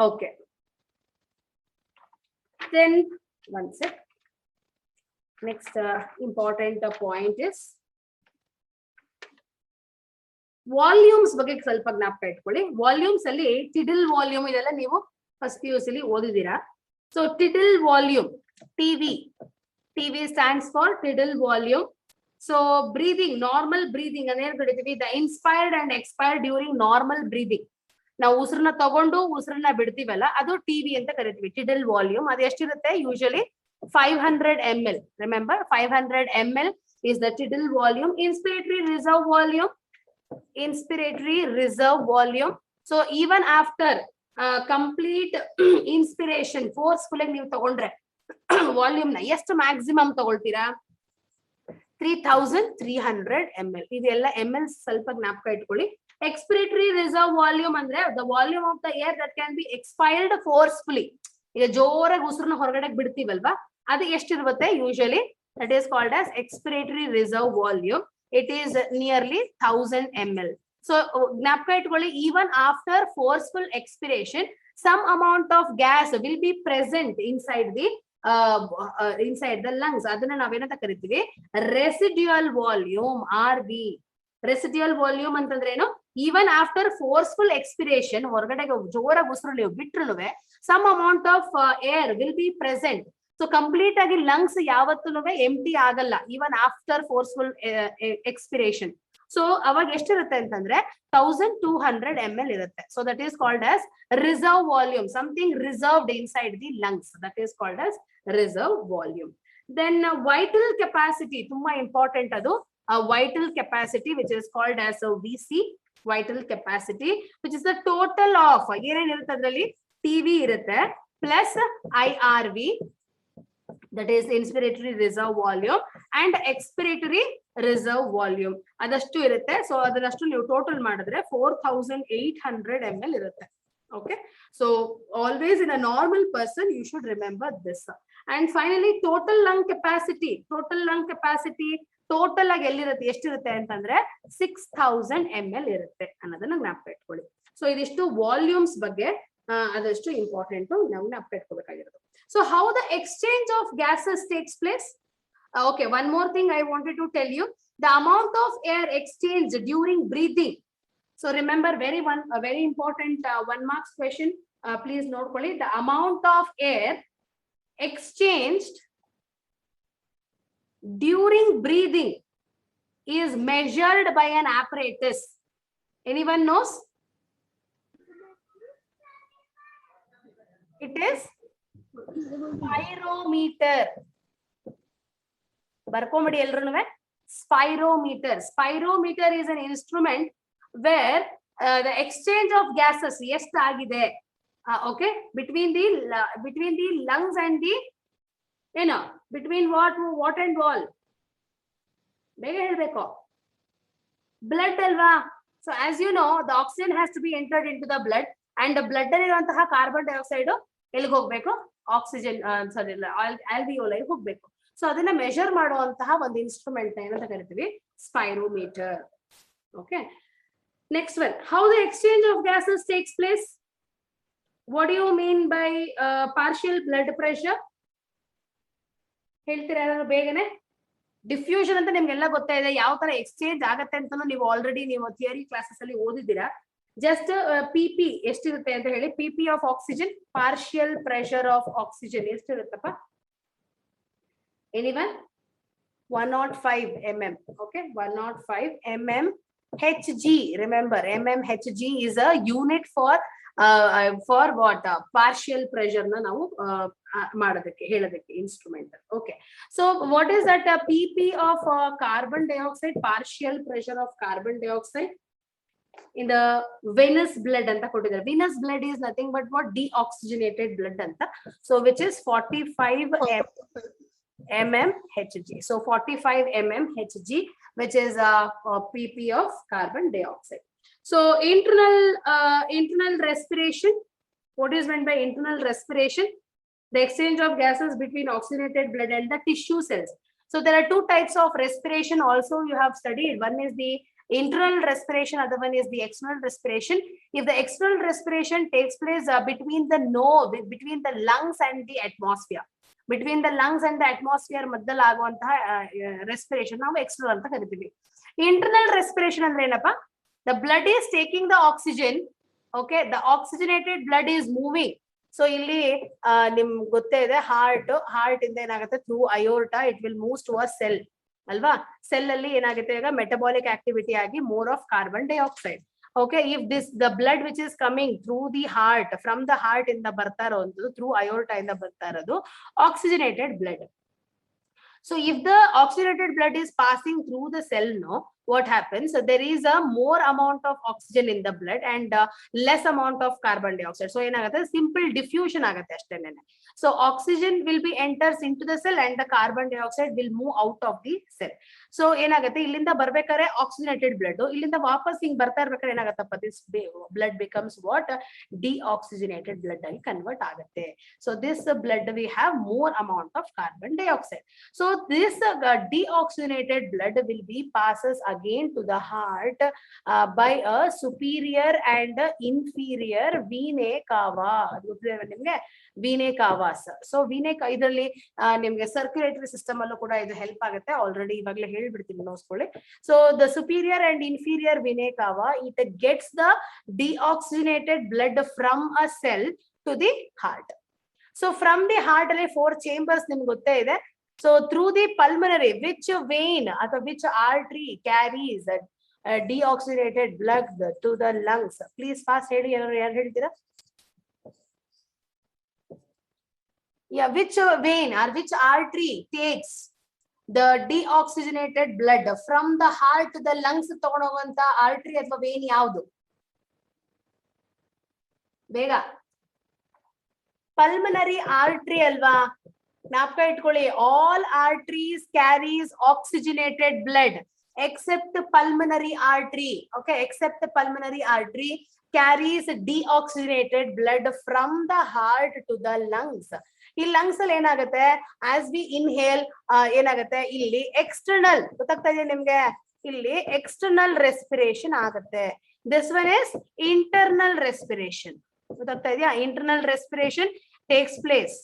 Okay, then one sec. Next important point is volumes ಬಗ್ಗೆ ಸ್ವಲ್ಪ ಜ್ಞಾಪಕ ಇಟ್ಕೊಳ್ಳಿ. Volumes ಅಲ್ಲಿ ಟಿಡಲ್ volume ಇದೆಲ್ಲ ನೀವು first PUC ಅಲ್ಲಿ ಓದಿದ್ದೀರಾ. So tidal volume, TV stands for tidal volume. So breathing, normal breathing ಅಂತ ಹೇಳ್ಬಿಡ್ತೀವಿ. The inspired and expired during normal breathing. ನಾವು ಉಸಿರನ್ನ ತಗೊಂಡು ಉಸಿರನ್ನ ಬಿಡ್ತೀವಲ್ಲ, ಅದು ಟಿವಿ ಅಂತ ಕರಿತೀವಿ. ಟಿಡಲ್ ವಾಲ್ಯೂಮ್ ಅದು ಎಷ್ಟಿರುತ್ತೆ? Usually 500 ml. Remember, 500 ml is the tidal volume. Inspiratory reserve volume. Inspiratory reserve volume. So even after complete inspiration, forceful ಆಗಿ ನೀವು ತಗೊಂಡ್ರೆ ವಾಲ್ಯೂಮ್ ನ ಎಷ್ಟು ಮ್ಯಾಕ್ಸಿಮಮ್ ತಗೊಳ್ತೀರಾ? 3300 ml. ಇದೆಲ್ಲ ml ಸ್ವಲ್ಪ ಜ್ಞಾಪಕ ಇಟ್ಕೊಳ್ಳಿ. ಎಕ್ಸ್ಪಿರೇಟರಿ ರಿಸರ್ವ್ ವಾಲ್ಯೂಮ್ ಅಂದ್ರೆ the volume of the air that can be expired forcefully. ಈಗ ಜೋರಾಗಿ ಉಸಿರನ್ನ ಹೊರಗಡೆ ಬಿಡ್ತೀವಲ್ವಾ, ಅದು ಎಷ್ಟಿರುತ್ತೆ? Usually that is called as expiratory reserve volume. It is nearly 1000 ml. So ಜ್ಞಾಪಕ ಇಟ್ಕೊಳ್ಳಿ, even after forceful expiration some amount of gas will be present inside the lungs. ಅದನ್ನ ನಾವೇನಂತ ಕರಿತೀವಿ? Residual volume, RV. Residual volume ಅಂತಂದ್ರೆ ಏನು? Even after forceful expiration, ಹೊರಗಡೆ ಜೋರಾಗಿ ಉಸಿರು ನೀವು ಬಿಟ್ರು some amount of air will be present. So complete ಆಗಿ ಲಂಗ್ಸ್ ಯಾವತ್ತೂ ಎಂಟಿ ಆಗಲ್ಲ even after forceful expiration. So ಅವಾಗ ಎಷ್ಟಿರುತ್ತೆ ಅಂತಂದ್ರೆ 1200 ml ಇರುತ್ತೆ. So that is called as reserve volume. Something reserved inside the lungs, that is called as reserve volume. Then vital capacity, ತುಂಬಾ important ಅದು. Vital capacity, which is called as a VC, vital capacity, which is the total of ಏನೇನ್ ಇರುತ್ತೆ ಅದರಲ್ಲಿ? TV ಇರುತ್ತೆ plus IRV, that is inspiratory reserve volume, and expiratory reserve volume. ಅದಷ್ಟು ಇರುತ್ತೆ. So ಅದರಷ್ಟು ನೀವು ಟೋಟಲ್ ಮಾಡಿದ್ರೆ 4800 ml ಇರುತ್ತೆ. Okay, so always in a normal person you should remember this. And finally total lung capacity. Total lung capacity total ಆಗಿ ಎಲ್ಲಿರುತ್ತೆ, ಎಷ್ಟಿರುತ್ತೆ ಅಂತಂದ್ರೆ 6000 ml ಇರುತ್ತೆ ಅನ್ನೋದನ್ನ ಜ್ಞಾಪಕ ಇಟ್ಕೊಳ್ಳಿ. ಸೊ ಇದಿಷ್ಟು ವಾಲ್ಯೂಮ್ಸ್ ಬಗ್ಗೆ ಅದಷ್ಟು ಇಂಪಾರ್ಟೆಂಟ್ ನಾವು ಜ್ಞಾಪಕ ಇಟ್ಕೋಬೇಕಾಗಿರೋದು. So how the exchange of gases takes place? Okay, one more thing I wanted to tell you, the amount of air exchange during breathing. So remember, very important 1 marks question. Please ನೋಡ್ಕೊಳ್ಳಿ. ದ amount of ಏರ್ ಎಕ್ಸ್ಚೇಂಜ್ಡ್ during breathing is measured by an apparatus. Anyone knows? It is spirometer. ಬರ್ಕೊಂಬಿಡಿ ಎಲ್ರುನುವೆ. Spirometer. Spirometer is an instrument where the exchange of gases ಎಷ್ಟಾಗಿದೆ, okay, between the lungs and the between what and wall, ಬೇಗ ಹೇಳ್ಬೇಕು. Blood ಅಲ್ವಾ? So as you know, the oxygen has to be entered in to the blood, and blood ಅಲ್ಲಿ ಇರುವಂತಹ carbon dioxide ಎಲ್ಲಿಗೆ ಹೋಗ್ಬೇಕು? Oxygen alveoli ಹೋಗ್ಬೇಕು. So ಅದನ್ನ measure ಮಾಡುವಂತಹ ಒಂದು ಇನ್ಸ್ಟ್ರೂಮೆಂಟ್ ಏನಂತ ಕರಿತೀವಿ? Spirometer. Okay, next one, how the exchange of gases takes place? What you mean by partial blood pressure? ಹೇಳ್ತೀರಾ ಯಾರು ಬೇಗನೆ? ಡಿಫ್ಯೂಷನ್ ಅಂತ ನಿಮ್ಗೆಲ್ಲ ಗೊತ್ತಾ ಇದೆ. ಯಾವ ತರ ಎಕ್ಸ್ಚೇಂಜ್ ಆಗತ್ತೆ ಅಂತ ನೀವು ಆಲ್ರೆಡಿ ನೀವು ಥಿಯರಿ ಕ್ಲಾಸಸ್ ಅಲ್ಲಿ ಓದಿದ್ದೀರಾ. ಜಸ್ಟ್ PP ಎಷ್ಟಿರುತ್ತೆ ಅಂತ ಹೇಳಿ. PP of oxygen, partial pressure of oxygen ಎಷ್ಟಿರುತ್ತಪ್ಪ? Anyone? 105 mm. Okay, 105 mm Hg. Remember, mmHg is a unit for what? Partial pressure na ನಾವು ಮಾಡೋದಕ್ಕೆ ಹೇಳೋದಕ್ಕೆ instrument. Okay, so what is that PP of carbon dioxide, partial pressure of carbon dioxide in the venous blood ಅಂತ ಕೊಟ್ಟಿದ್ದಾರೆ. venous blood is nothing but what? Deoxygenated blood ಅಂತ. So which is 45 mmHg. So 45 mmHg, which is PP of carbon dioxide. So internal respiration. What is meant by internal respiration? The exchange of gases between oxygenated blood and the tissue cells. So there are two types of respiration also you have studied. One is the internal respiration, other one is the external respiration. If the external respiration takes place between the lungs and the atmosphere, between the lungs and the atmosphere ಮಧ್ಯದಲ್ಲಿ ಆಗುವಂತಹ respiration ನಾವು external ಅಂತ ಕರಿತೀವಿ. Internal respiration ಅಂದ್ರೆ ಏನಪ್ಪಾ? The blood is taking the oxygen. Okay, the oxygenated blood is moving. So ಇಲ್ಲಿ ನಿಮ್ಗೆ ಗೊತ್ತೇ ಇದೆ, ಹಾರ್ಟ್ ಇಂದ ಏನಾಗುತ್ತೆ? Through aorta it will move to a cell. ಅಲ್ವಾ? ಸೆಲ್ ಅಲ್ಲಿ ಏನಾಗುತ್ತೆ ಈಗ ಮೆಟಬಾಲಿಕ್ ಆಕ್ಟಿವಿಟಿ ಆಗಿ more of carbon dioxide. Okay, if the blood which is coming through the heart, from the heart ಇಂದ ಬರ್ತಾ ಇರೋದು through aorta ಇಂದ ಬರ್ತಾ ಇರೋದು oxygenated blood. So if the oxygenated blood is passing through the cell, no, what happens? So there is a more amount of oxygen in the blood and less amount of carbon dioxide. So ಏನಾಗುತ್ತೆ? Simple diffusion ಆಗುತ್ತೆ ಅಷ್ಟೇನೆ. So oxygen will be enters into the cell and the carbon dioxide will move out of the cell. So ಏನಾಗುತ್ತೆ? ಇಲ್ಲಿಂದ ಬರ್ಬೇಕಾದ್ರೆ oxygenated blood, ಇಲ್ಲಿಂದ ವಾಪಸ್ ಹಿಂಗ್ ಬರ್ತಾ ಇರ್ಬೇಕಾದ್ರೆ ಏನಾಗುತ್ತಪ್ಪ? This blood becomes what? Deoxygenated blood ಆಗಿ convert ಆಗುತ್ತೆ. So this blood we have more amount of carbon dioxide. So this deoxygenated blood will be passes again to the heart by a superior and inferior vena cava. ನಿಮ್ಗೆ vena cavas. So vena ಇದರಲ್ಲಿ ನಿಮ್ಗೆ circulatory system ಅಲ್ಲೂ ಕೂಡ ಇದು help ಆಗುತ್ತೆ. Already ಇವಾಗಲೇ ಹೇಳ್ಬಿಡ್ತೀನಿ, ನೋಡ್ಕೊಳ್ಳಿ. So the superior and inferior vena cava, it gets the deoxygenated blood from a cell to the heart. So from the heart ಅಲ್ಲಿ 4 chambers ನಿಮ್ಗೆ ಗೊತ್ತೇ ಇದೆ. So through the pulmonary, which vein or which artery carries deoxygenated blood to the lungs? Please fast ಹೇಳಿ, ಯಾರು ಹೇಳ್ತೀರಾ? Yeah, which vein or which artery takes the deoxygenated blood from the heart to the lungs? ತಗೊಂಡೋಗುವಂತ artery ಅಥವಾ vein ಯಾವುದು? ಬೇಗ. Pulmonary artery ಅಲ್ವಾ? ಜ್ಞಾಪಕ ಇಟ್ಕೊಳ್ಳಿ, all arteries carries oxygenated blood except pulmonary artery. Okay, except the pulmonary artery carries deoxygenated blood from the heart to the lungs. ಈ lungs ಅಲ್ಲಿ ಏನಾಗುತ್ತೆ? as we inhale ಏನಾಗುತ್ತೆ? ಇಲ್ಲಿ external, ಗೊತ್ತಾಗ್ತಾ ಇದೆ ನಿಮ್ಗೆ? ಇಲ್ಲಿ external respiration ಆಗುತ್ತೆ. This one is internal respiration. ಗೊತ್ತಾಗ್ತಾ ಇದೆಯಾ? internal respiration takes place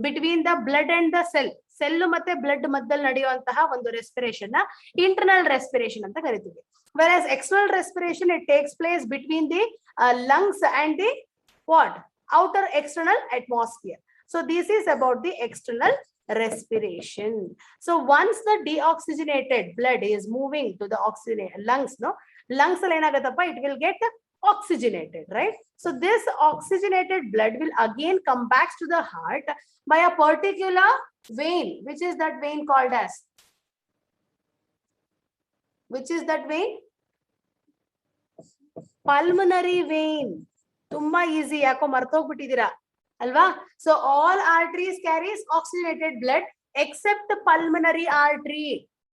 between the blood and the cell. Cell ಮತ್ತೆ ಬ್ಲಡ್ ಮಧ್ಯದಲ್ಲಿ ನಡೆಯುವಂತಹ ಒಂದು ರೆಸ್ಪಿರೇಷನ್ ಇಂಟರ್ನಲ್ ರೆಸ್ಪಿರೇಷನ್ ಅಂತ ಕರಿತೀವಿ. whereas external respiration, it takes place between the lungs and the what? outer external atmosphere. So this is about the external respiration. So once the deoxygenated blood is moving to the lungs, no, lungs ಅಲ್ಲಿ ಏನಾಗುತ್ತಪ್ಪ? it will get oxygenated, right? So this oxygenated blood will again come back to the heart by a particular vein. Which is that vein called as? Which is that vein? Pulmonary vein. ತುಂಬಾ easy, ಯಾಕೋ ಮರ್ತೋಗ್ಬಿಟ್ಟಿದ್ದೀರಾ ಅಲ್ವಾ? So all arteries carries oxygenated blood except pulmonary artery.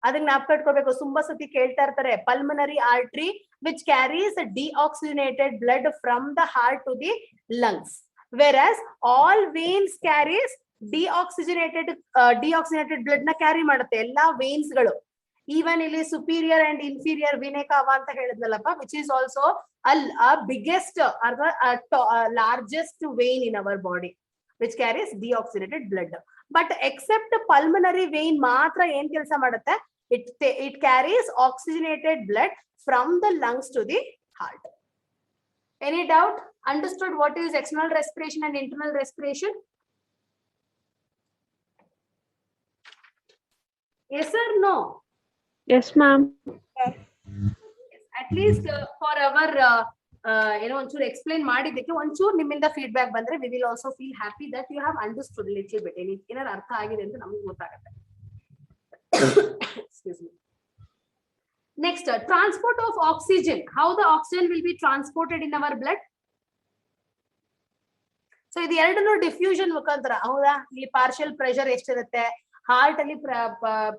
ಅದನ್ನ ಜ್ಞಾಪಕ ಇಟ್ಕೋಬೇಕು, ತುಂಬಾ ಸತಿ ಕೇಳ್ತಾ ಇರ್ತಾರೆ. pulmonary artery which carries deoxygenated blood from the heart to the lungs, whereas all veins carries deoxygenated blood na carry ಮಾಡುತ್ತೆ ಎಲ್ಲಾ veins ಗಳು. even ಇಲ್ಲಿ superior and inferior vena cava ಅಂತ ಹೇಳಿದ್ನಲ್ಲಪ್ಪ, which is also a biggest or the largest vein in our body which carries deoxygenated blood. But except pulmonary vein ಮಾತ್ರ ಏನ್ ಕೆಲಸ ಮಾಡುತ್ತೆ? it carries oxygenated blood from the lungs to the heart. Any doubt? Understood what is external respiration and internal respiration? Yes or no? Yes, ma'am. At least for our ಒಂಚೂರು explain ಮಾಡಿದ್ದಕ್ಕೆ ಒಂಚೂರು ನಿಮ್ಮಿಂದ feedback ಬಂದ್ರೆ we will also feel happy that you have understood little bit. ಏನಾದ್ರು ಅರ್ಥ ಆಗಿದೆ ಅಂತ ನಮಗೆ ಗೊತ್ತಾಗುತ್ತೆ. Excuse me. Next, transport of oxygen. How the oxygen will be transported in our blood? So ಇದು ಎರಡನ್ನು ಡಿಫ್ಯೂಷನ್ ಮುಖಾಂತರ, ಹೌದಾ? ಇಲ್ಲಿ ಪಾರ್ಷಿಯಲ್ ಪ್ರೆಷರ್ ಎಷ್ಟಿರುತ್ತೆ, ಹಾರ್ಟ್ ಅಲ್ಲಿ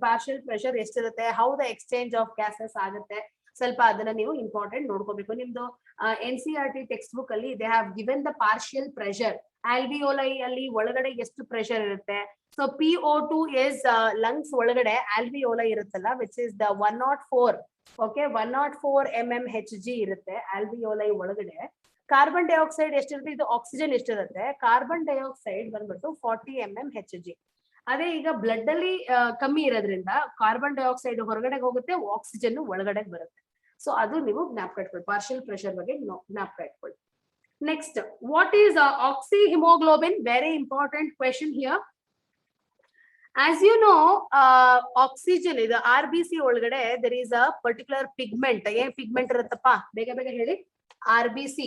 ಪಾರ್ಷಿಯಲ್ ಪ್ರೆಷರ್ ಎಷ್ಟಿರುತ್ತೆ, how the exchange of gases ಆಗುತ್ತೆ, ಸ್ವಲ್ಪ ಅದನ್ನ ನೀವು ಇಂಪಾರ್ಟೆಂಟ್ ನೋಡ್ಕೋಬೇಕು. ನಿಮ್ದು NCERT ಟೆಕ್ಸ್ಟ್ ಬುಕ್ ಅಲ್ಲಿ they have given the partial pressure. Alveoli ಅಲ್ಲಿ ಒಳಗಡೆ ಎಷ್ಟು ಪ್ರೆಷರ್ ಇರುತ್ತೆ. ಸೊ PO2 ಇಸ್ ಲಂಗ್ಸ್ ಒಳಗಡೆ ಆಲ್ವಿಯೋಲೈ ಇರುತ್ತಲ್ಲ, which is the 104. Okay, 104 mmHg ಇರುತ್ತೆ ಆಲ್ವಿಯೋಲೈ ಒಳಗಡೆ. ಕಾರ್ಬನ್ ಡೈಆಕ್ಸೈಡ್ ಎಷ್ಟಿರುತ್ತೆ? ಇದು ಆಕ್ಸಿಜನ್ ಎಷ್ಟಿರುತ್ತೆ? ಕಾರ್ಬನ್ ಡೈಆಕ್ಸೈಡ್ ಬಂದ್ಬಿಟ್ಟು 40 mmHg. ಅದೇ ಈಗ ಬ್ಲಡ್ ಅಲ್ಲಿ ಕಮ್ಮಿ ಇರೋದ್ರಿಂದ ಕಾರ್ಬನ್ ಡೈಆಕ್ಸೈಡ್ ಹೊರಗಡೆ ಹೋಗುತ್ತೆ, ಆಕ್ಸಿಜನ್ ಒಳಗಡೆ ಬರುತ್ತೆ. ಸೊ ಅದು ನೀವು ಜ್ಞಾಪಕ ಇಟ್ಕೊಳ್ಳಿ, ಪಾರ್ಷಿಯಲ್ ಪ್ರೆಷರ್ ಬಗ್ಗೆ ಜ್ಞಾಪಕ ಇಟ್ಕೊಳ್ಳಿ. Next, what is oxy haemoglobin? Very important question here. As you know, oxygen is the RBC ಒಳಗಡೆ there is a particular pigment. ಏನ್ pigment ಇರುತ್ತಪ್ಪ ಬೇಗ ಬೇಗ ಹೇಳಿ. RBC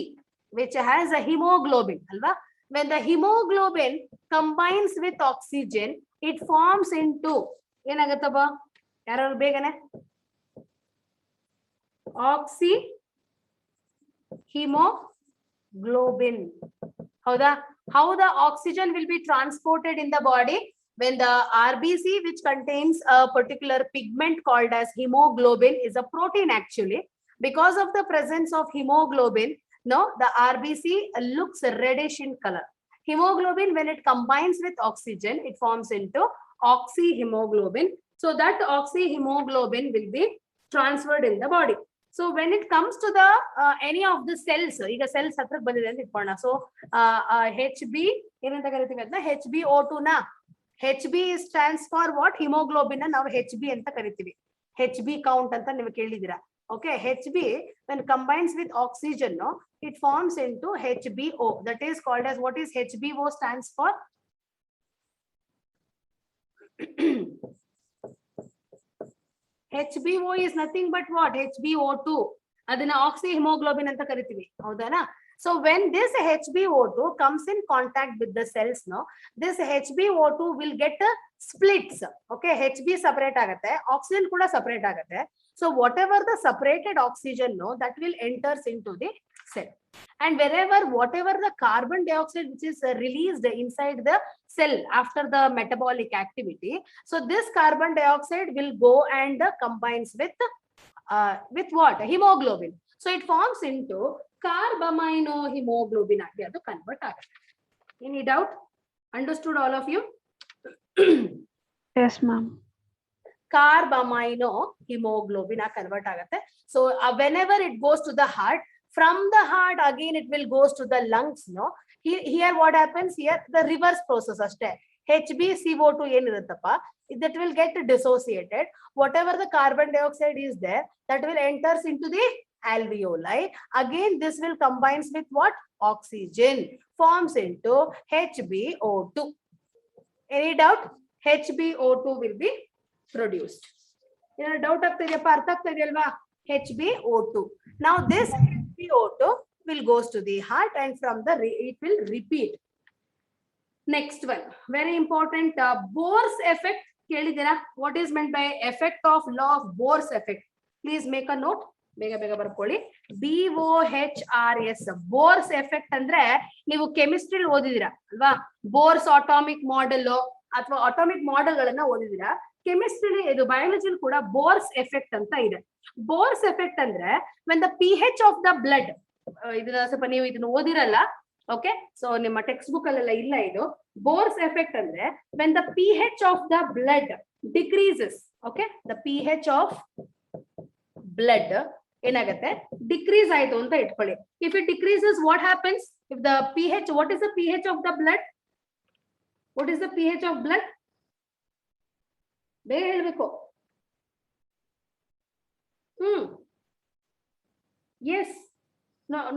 which has a hemoglobin ಅಲ್ವಾ. When the hemoglobin combines with oxygen, it forms into ಏನಾಗತ್ತಪ್ಪ ಯಾರು ಬೇಗನೆ oxy hemoglobin. How the oxygen will be transported in the body? When the RBC, which contains a particular pigment called as hemoglobin, is a protein actually. Because of the presence of hemoglobin, no, the RBC looks reddish in color. Hemoglobin, when it combines with oxygen, it forms into oxyhemoglobin. So that oxyhemoglobin will be transferred in the body. So when it comes to the any of the cells, ಈಗ cells ಹತ್ರಕ್ಕೆ ಬಂದಿದೆ ಅಂತ ಇಟ್ಕೊಳ್ಳೋಣ. So HB ಏನಂತ ಕರಿತೀವಿ ಅದನ್ನ HbO2 ನ HB stands for what? Hemoglobin ನ ನಾವು HB ಅಂತ ಕರಿತೀವಿ. HB count ಅಂತ ನೀವು ಕೇಳಿದಿರಾ. Okay, HB when combines with oxygen, no, it forms into HBO. That is called as, what is HBO stands for? HBO is nothing but what? HbO2. ಅದನ್ನ oxyhemoglobin ಅಂತ ಕರಿತೀವಿ. ಹೌದಾನಾ? So when this HbO2 comes in contact with the cells, no, this HbO2 will get splits. Okay, HB separate ಆಗತ್ತೆ, oxygen ಕೂಡ separate ಆಗತ್ತೆ. So whatever the separated oxygen, no, that will enters into the cell. And wherever whatever the carbon dioxide which is released inside the cell after the metabolic activity, so this carbon dioxide will go and combines with what? Hemoglobin. So it forms into carbaminohemoglobin ಆಗಿ ಅದು convert ಆಗುತ್ತೆ. Any doubt? Understood all of you? Yes, ma'am. Carbaminohemoglobin ಆಗಿ convert ಆಗುತ್ತೆ. So whenever it goes to the heart, from the heart again it will goes to the lungs, no. Here what happens? Here the reverse process ಅಷ್ಟೇ. HbCO2 ಏನಿರುತ್ತಪ್ಪ, that will get dissociated. Whatever the carbon dioxide is there, that will enters into the alveoli. Again this will combines with what? Oxygen, forms into HbO2. Any doubt? HbO2 will be produced. ಏನಾದ್ರು doubt ಆಗ್ತಿದೆಯಪ್ಪ? ಅರ್ಥ ಆಗ್ತಿದೆಯಲ್ವಾ? HbO2. Now this HbO2 will goes to the heart and from the it will repeat. Next one, very important, Bohr's effect. ಕೇಳಿದ್ದೀರಾ? What is meant by effect of law of Bohr's effect? Please make a note. ಬೇಗ ಬೇಗ ಬರ್ಕೊಳ್ಳಿ. BOHRS. Bohr's effect ಅಂದ್ರೆ ನೀವು chemistry ಓದಿದಿರಾ ಅಲ್ವಾ? Bohr's atomic model ಅಥವಾ atomic model ಗಳನ್ನ ಓದಿದಿರಾ. Chemistry ಇದು ಬಯಾಲಜಿ ಕೂಡ ಬೋರ್ಸ್ ಎಫೆಕ್ಟ್ ಅಂತ ಇದೆ. ಬೋರ್ಸ್ ಎಫೆಕ್ಟ್ ಅಂದ್ರೆ when the pH of the blood, ಇದನ್ನ ಸ್ವಲ್ಪ ನೀವು ಇದನ್ನ ಓದಿರಲ್ಲ. ಓಕೆ, ಸೊ ನಿಮ್ಮ ಟೆಕ್ಸ್ಟ್ ಬುಕ್ ಅಲ್ಲೆಲ್ಲ ಇಲ್ಲ ಇದು. ಬೋರ್ಸ್ ಎಫೆಕ್ಟ್ ಅಂದ್ರೆ when the pH of the blood decreases. Okay, the pH of blood ಏನಾಗುತ್ತೆ? ಡಿಕ್ರೀಸ್ ಆಯ್ತು ಅಂತ ಇಟ್ಕೊಳ್ಳಿ. If it decreases, what happens? If the pH, what is the pH of the blood? What is the pH of blood? ಬೇಗ ಹೇಳ್ಬೇಕು. S,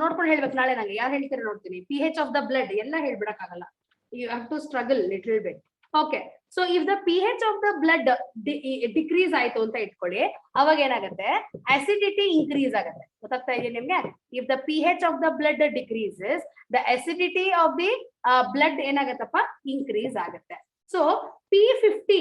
ನೋಡ್ಕೊಂಡು ಹೇಳ್ಬೇಕು ನಾಳೆ ನಂಗೆ. ಯಾರು ಹೇಳ್ತೀರ ನೋಡ್ತೀನಿ. pH of the blood ಎಲ್ಲ ಹೇಳ್ಬಿಡಕ್ಕಾಗಲ್ಲ. You have to struggle little bit. Okay, so if the pH of the blood decrease ಆಯ್ತು ಅಂತ ಇಟ್ಕೊಳ್ಳಿ, ಅವಾಗ ಏನಾಗುತ್ತೆ? acidity increase ಆಗುತ್ತೆ. ಗೊತ್ತಾಗ್ತಾ ಇದೆಯಾ ನಿಮ್ಗೆ? If the pH of the blood decreases, the acidity of the blood ಏನಾಗತ್ತಪ್ಪ? increase ಆಗುತ್ತೆ. So P50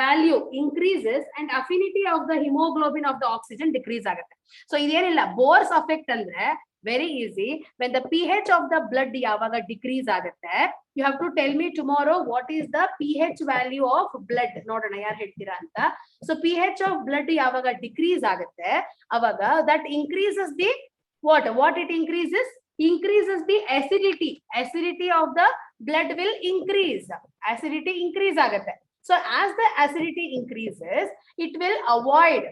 value increases and affinity of the hemoglobin of the oxygen decrease ಆಗುತ್ತೆ. So ಇದೇನಿಲ್ಲ, ಬೋರ್ಸ್ ಅಫೆಕ್ಟ್ ಅಂದ್ರೆ very easy. When the pH of the blood ಯಾವಾಗ decrease ಆಗುತ್ತೆ, you have to tell me tomorrow what is the pH value of blood. ನೋಡೋಣ ಯಾರು ಹೇಳ್ತೀರಾ ಅಂತ. So pH of blood ಯಾವಾಗ decrease ಆಗುತ್ತೆ, ಅವಾಗ that increases the what it increases? Increases the acidity. Acidity of the blood will increase. Acidity increase ಆಗುತ್ತೆ. So as the acidity increases, it will avoid,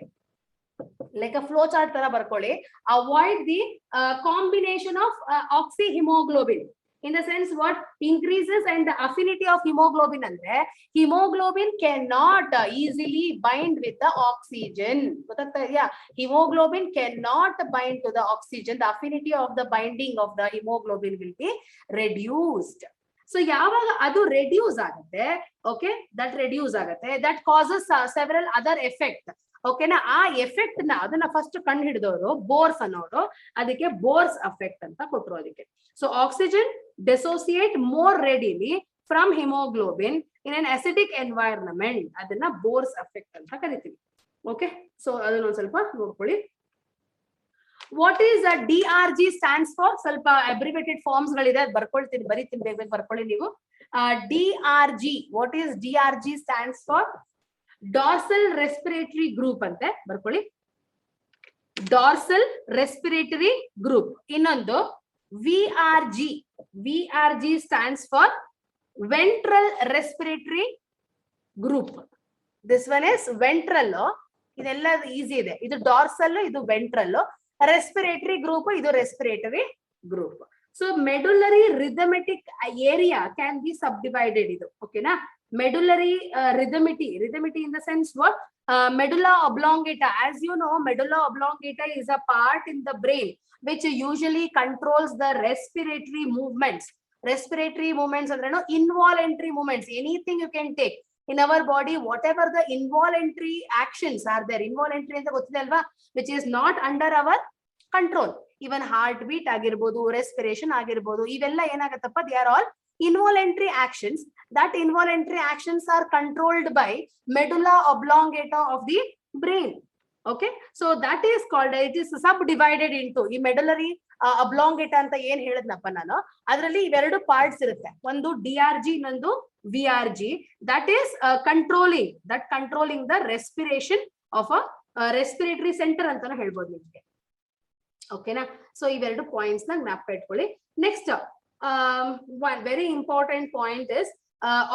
like a flow chart ತರ ಬರ್ಕೊಳ್ಳಿ, avoid the combination of oxyhemoglobin. In the sense what increases and the affinity of hemoglobin andre hemoglobin cannot easily bind with the oxygen. ಗೊತ್ತಾಗ್ತಾ ಇದೆಯಾ? hemoglobin cannot bind to the oxygen. The affinity of the binding of the hemoglobin will be reduced. So ಯಾವಾಗ ಅದು reduce ಆಗುತ್ತೆ, okay, that reduce ಆಗುತ್ತೆ, that causes several other effect. ಓಕೆನಾ, ಆ effect ನ ಅದನ್ನ ಫಸ್ಟ್ ಕಂಡು ಹಿಡಿದವರು ಬೋರ್ಸ್ ಅನ್ನೋರು, ಅದಕ್ಕೆ ಬೋರ್ಸ್ ಎಫೆಕ್ಟ್ ಅಂತ ಕೊಟ್ರು ಅದಕ್ಕೆ. So oxygen dissociate more readily from haemoglobin in an acidic environment, ಅದನ್ನ ಬೋರ್ಸ್ ಎಫೆಕ್ಟ್ ಅಂತ ಕರಿತೀವಿ. ಓಕೆ, ಸೊ ಅದನ್ನ ಒಂದ್ ಸ್ವಲ್ಪ ನೋಡ್ಕೊಳ್ಳಿ. What is DRG stands for? ಸ್ವಲ್ಪ ಅಬ್ರಿವೇಟೆಡ್ ಫಾರ್ಮ್ಸ್ ಗಳಿದೆ, ಅದು ಬರ್ಕೊಳ್ತೀನಿ, ಬರೀತೀನಿ, ಬೇಗ ಬೇಗ ಬರ್ಕೊಳ್ಳಿ ನೀವು. DRG, what is DRG stands for? Dorsal respiratory group ಅಂತೆ, ಬರ್ಕೊಳ್ಳಿ. Dorsal respiratory group. ಇನ್ನೊಂದು VRG stands for ventral respiratory group. This one is ventral, ಇದೆಲ್ಲ ಈಸಿ ಇದೆ. ಇದು ಡಾರ್ಸಲ್, ಇದು ವೆಂಟ್ರಲ್. ರೆಸ್ಪಿರೇಟರಿ ಗ್ರೂಪ್, ಇದು respiratory group. So medullary rhythmic area can be subdivided ಇದು. ಓಕೆನಾ, medullary rhythmity in the sense what? Medulla oblongata. As you know, medulla oblongata is a part in the brain which usually controls the respiratory movements. Respiratory movements are no involuntary movements. Anything you can take in our body, whatever the involuntary actions are there, involuntary anta gottide alva, which is not under our control. Even heartbeat agirbodu, respiration agirbodu, ivella enagattappa, they are all involuntary actions. That involuntary actions are controlled by medulla oblongata of the brain. Okay, so that is called, it is subdivided into ಈ medullary oblongata ಅಂತ ಏನ್ ಹೇಳಿದ್ನಪ್ಪ ನಾನು, ಅದರಲ್ಲಿ ಇವೆರಡು parts ಇರುತ್ತೆ. ಒಂದು DRG, ಇನ್ನೊಂದು VRG. that is controlling the respiration of a respiratory center ಅಂತಾನು ಹೇಳ್ಬೋದು ನಿಮಗೆ. ಓಕೆನಾ, ಸೊ ಇವೆರಡು ಪಾಯಿಂಟ್ಸ್ ನ ಜ್ಞಾಪಕ ಇಟ್ಕೊಳ್ಳಿ. Next one very important point is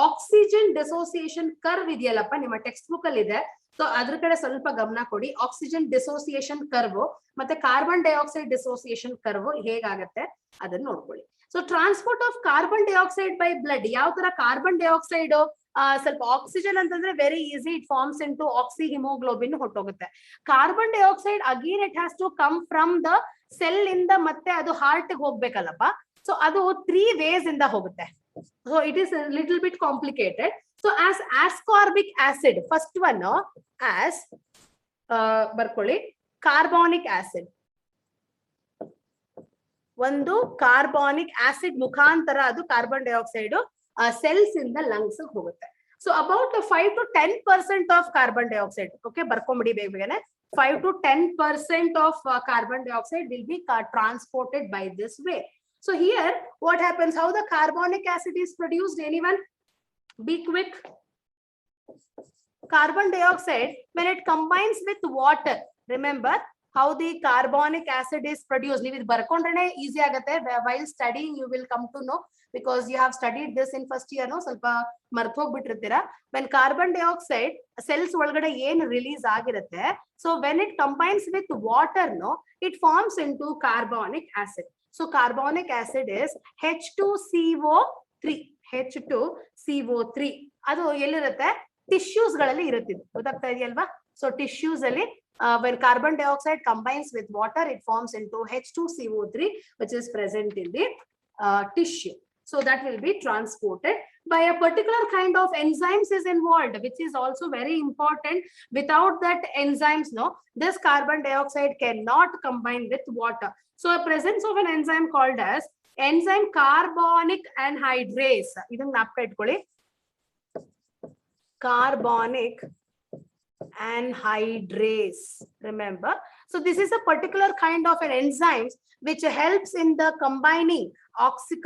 oxygen dissociation curve ಇದೆಯಲ್ಲಪ್ಪ, ನಿಮ್ಮ ಟೆಕ್ಸ್ಟ್ ಬುಕ್ ಅಲ್ಲಿ ಇದೆ. ಸೊ ಅದ್ರ ಕಡೆ ಸ್ವಲ್ಪ ಗಮನ ಕೊಡಿ. ಆಕ್ಸಿಜನ್ ಡಿಸೋಸಿಯೇಷನ್ ಕರ್ವ್ ಮತ್ತೆ ಕಾರ್ಬನ್ ಡೈಆಕ್ಸೈಡ್ ಡಿಸೋಸಿಯೇಷನ್ ಕರ್ವ್ ಹೇಗಾಗತ್ತೆ ಅದನ್ನ ನೋಡ್ಕೊಳ್ಳಿ. So transport of carbon dioxide by blood, ಯಾವ ತರ ಕಾರ್ಬನ್ ಡೈಆಕ್ಸೈಡ್ ಸ್ವಲ್ಪ ಆಕ್ಸಿಜನ್ ಅಂತಂದ್ರೆ very easy, it forms in to oxyhaemoglobin ಹೊಟ್ಟೋಗುತ್ತೆ. Carbon dioxide again it has to come from the cell ಇಂದ ಮತ್ತೆ ಅದು ಹಾರ್ಟ್ ಗೆ ಹೋಗ್ಬೇಕಲ್ಲಪ್ಪ. ಸೊ ಅದು 3 ways ಇಂದ ಹೋಗುತ್ತೆ. So it is a little bit complicated. So as ascorbic acid, first one as ಬರ್ಕೊಳ್ಳಿ, ಕಾರ್ಬಾನಿಕ್ acid. ಒಂದು ಕಾರ್ಬಾನಿಕ್ ಆಸಿಡ್ ಮುಖಾಂತರ ಅದು ಕಾರ್ಬನ್ ಡೈಆಕ್ಸೈಡ್ ಸೆಲ್ಸ್ ಇಂದ ಲಂಗ್ಸ್ ಹೋಗುತ್ತೆ. So about 5 to 10% of carbon dioxide, okay, ಬರ್ಕೊಂಬಿಡಿ ಬೇಗ ಬೇಗನೆ. 5 to 10% of carbon dioxide will be transported by this way. So here what happens, how the carbonic acid is produced? Anyone be quick? Carbon dioxide, when it combines with water, remember how the carbonic acid is produced. ನೀವು ಇದು ಬರ್ಕೊಂಡ್ರೆ easy ಆಗುತ್ತೆ. while studying you will come to know, because you have studied this in first year, no, ಸ್ವಲ್ಪ ಮರ್ತು ಹೋಗ್ಬಿಟ್ಟಿರ್ತೀರಾ. when carbon dioxide cells ಒಳಗಡೆ ಏನು release ಆಗಿರುತ್ತೆ, so when it combines with water, no, it forms into carbonic acid. So carbonic acid is H2CO3. H2CO3 ಅದು ಎಲ್ಲಿರುತ್ತೆ? Tissues ಗಳಲ್ಲಿ ಇರುತ್ತೆ. ಗೊತ್ತಾಗ್ತಾ ಇದೆಯಲ್ವಾ? ಸೊ ಟಿಶ್ಯೂಸ್ ಅಲ್ಲಿ when carbon dioxide combines with water, it forms into H2CO3, which is present in the tissue. So that will be transported by a particular kind of enzymes is involved, which is also very important. Without that enzymes, no, this carbon dioxide cannot combine with water. So a presence of an enzyme called as enzyme carbonic anhydrase. ಇದನ್ನ ಜ್ಞಾಪಕ ಇಟ್ಕೊಳ್ಳಿ, carbonic anhydrase. Remember, so this is a particular kind of an enzyme which helps in the combining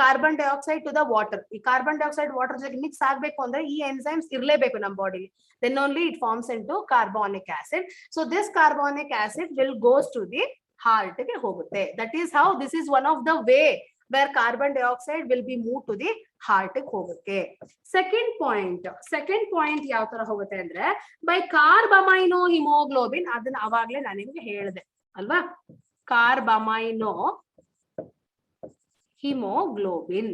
carbon dioxide to the water. ಈ carbon dioxide water ಜೊತೆ mix ಆಗಬೇಕು ಅಂದ್ರೆ ಈ enzymes ಇರಲೇಬೇಕು ನಮ್ಮ body. Then only it forms into carbonic acid. So this carbonic acid will goes to the heart ಗೆ ಹೋಗುತ್ತೆ. That is how this is one of the way where carbon dioxide will be moved to the heart ಗೆ ಹೋಗುತ್ತೆ. Second point ಯಾವ ತರ ಹೋಗುತ್ತೆ ಅಂದ್ರೆ by carbamino hemoglobin. ಅದನ್ನ ಅವಾಗ್ಲೇ ನಾನು ನಿಮಗೆ ಹೇಳಿದೆ ಅಲ್ವಾ, carbamino hemoglobin.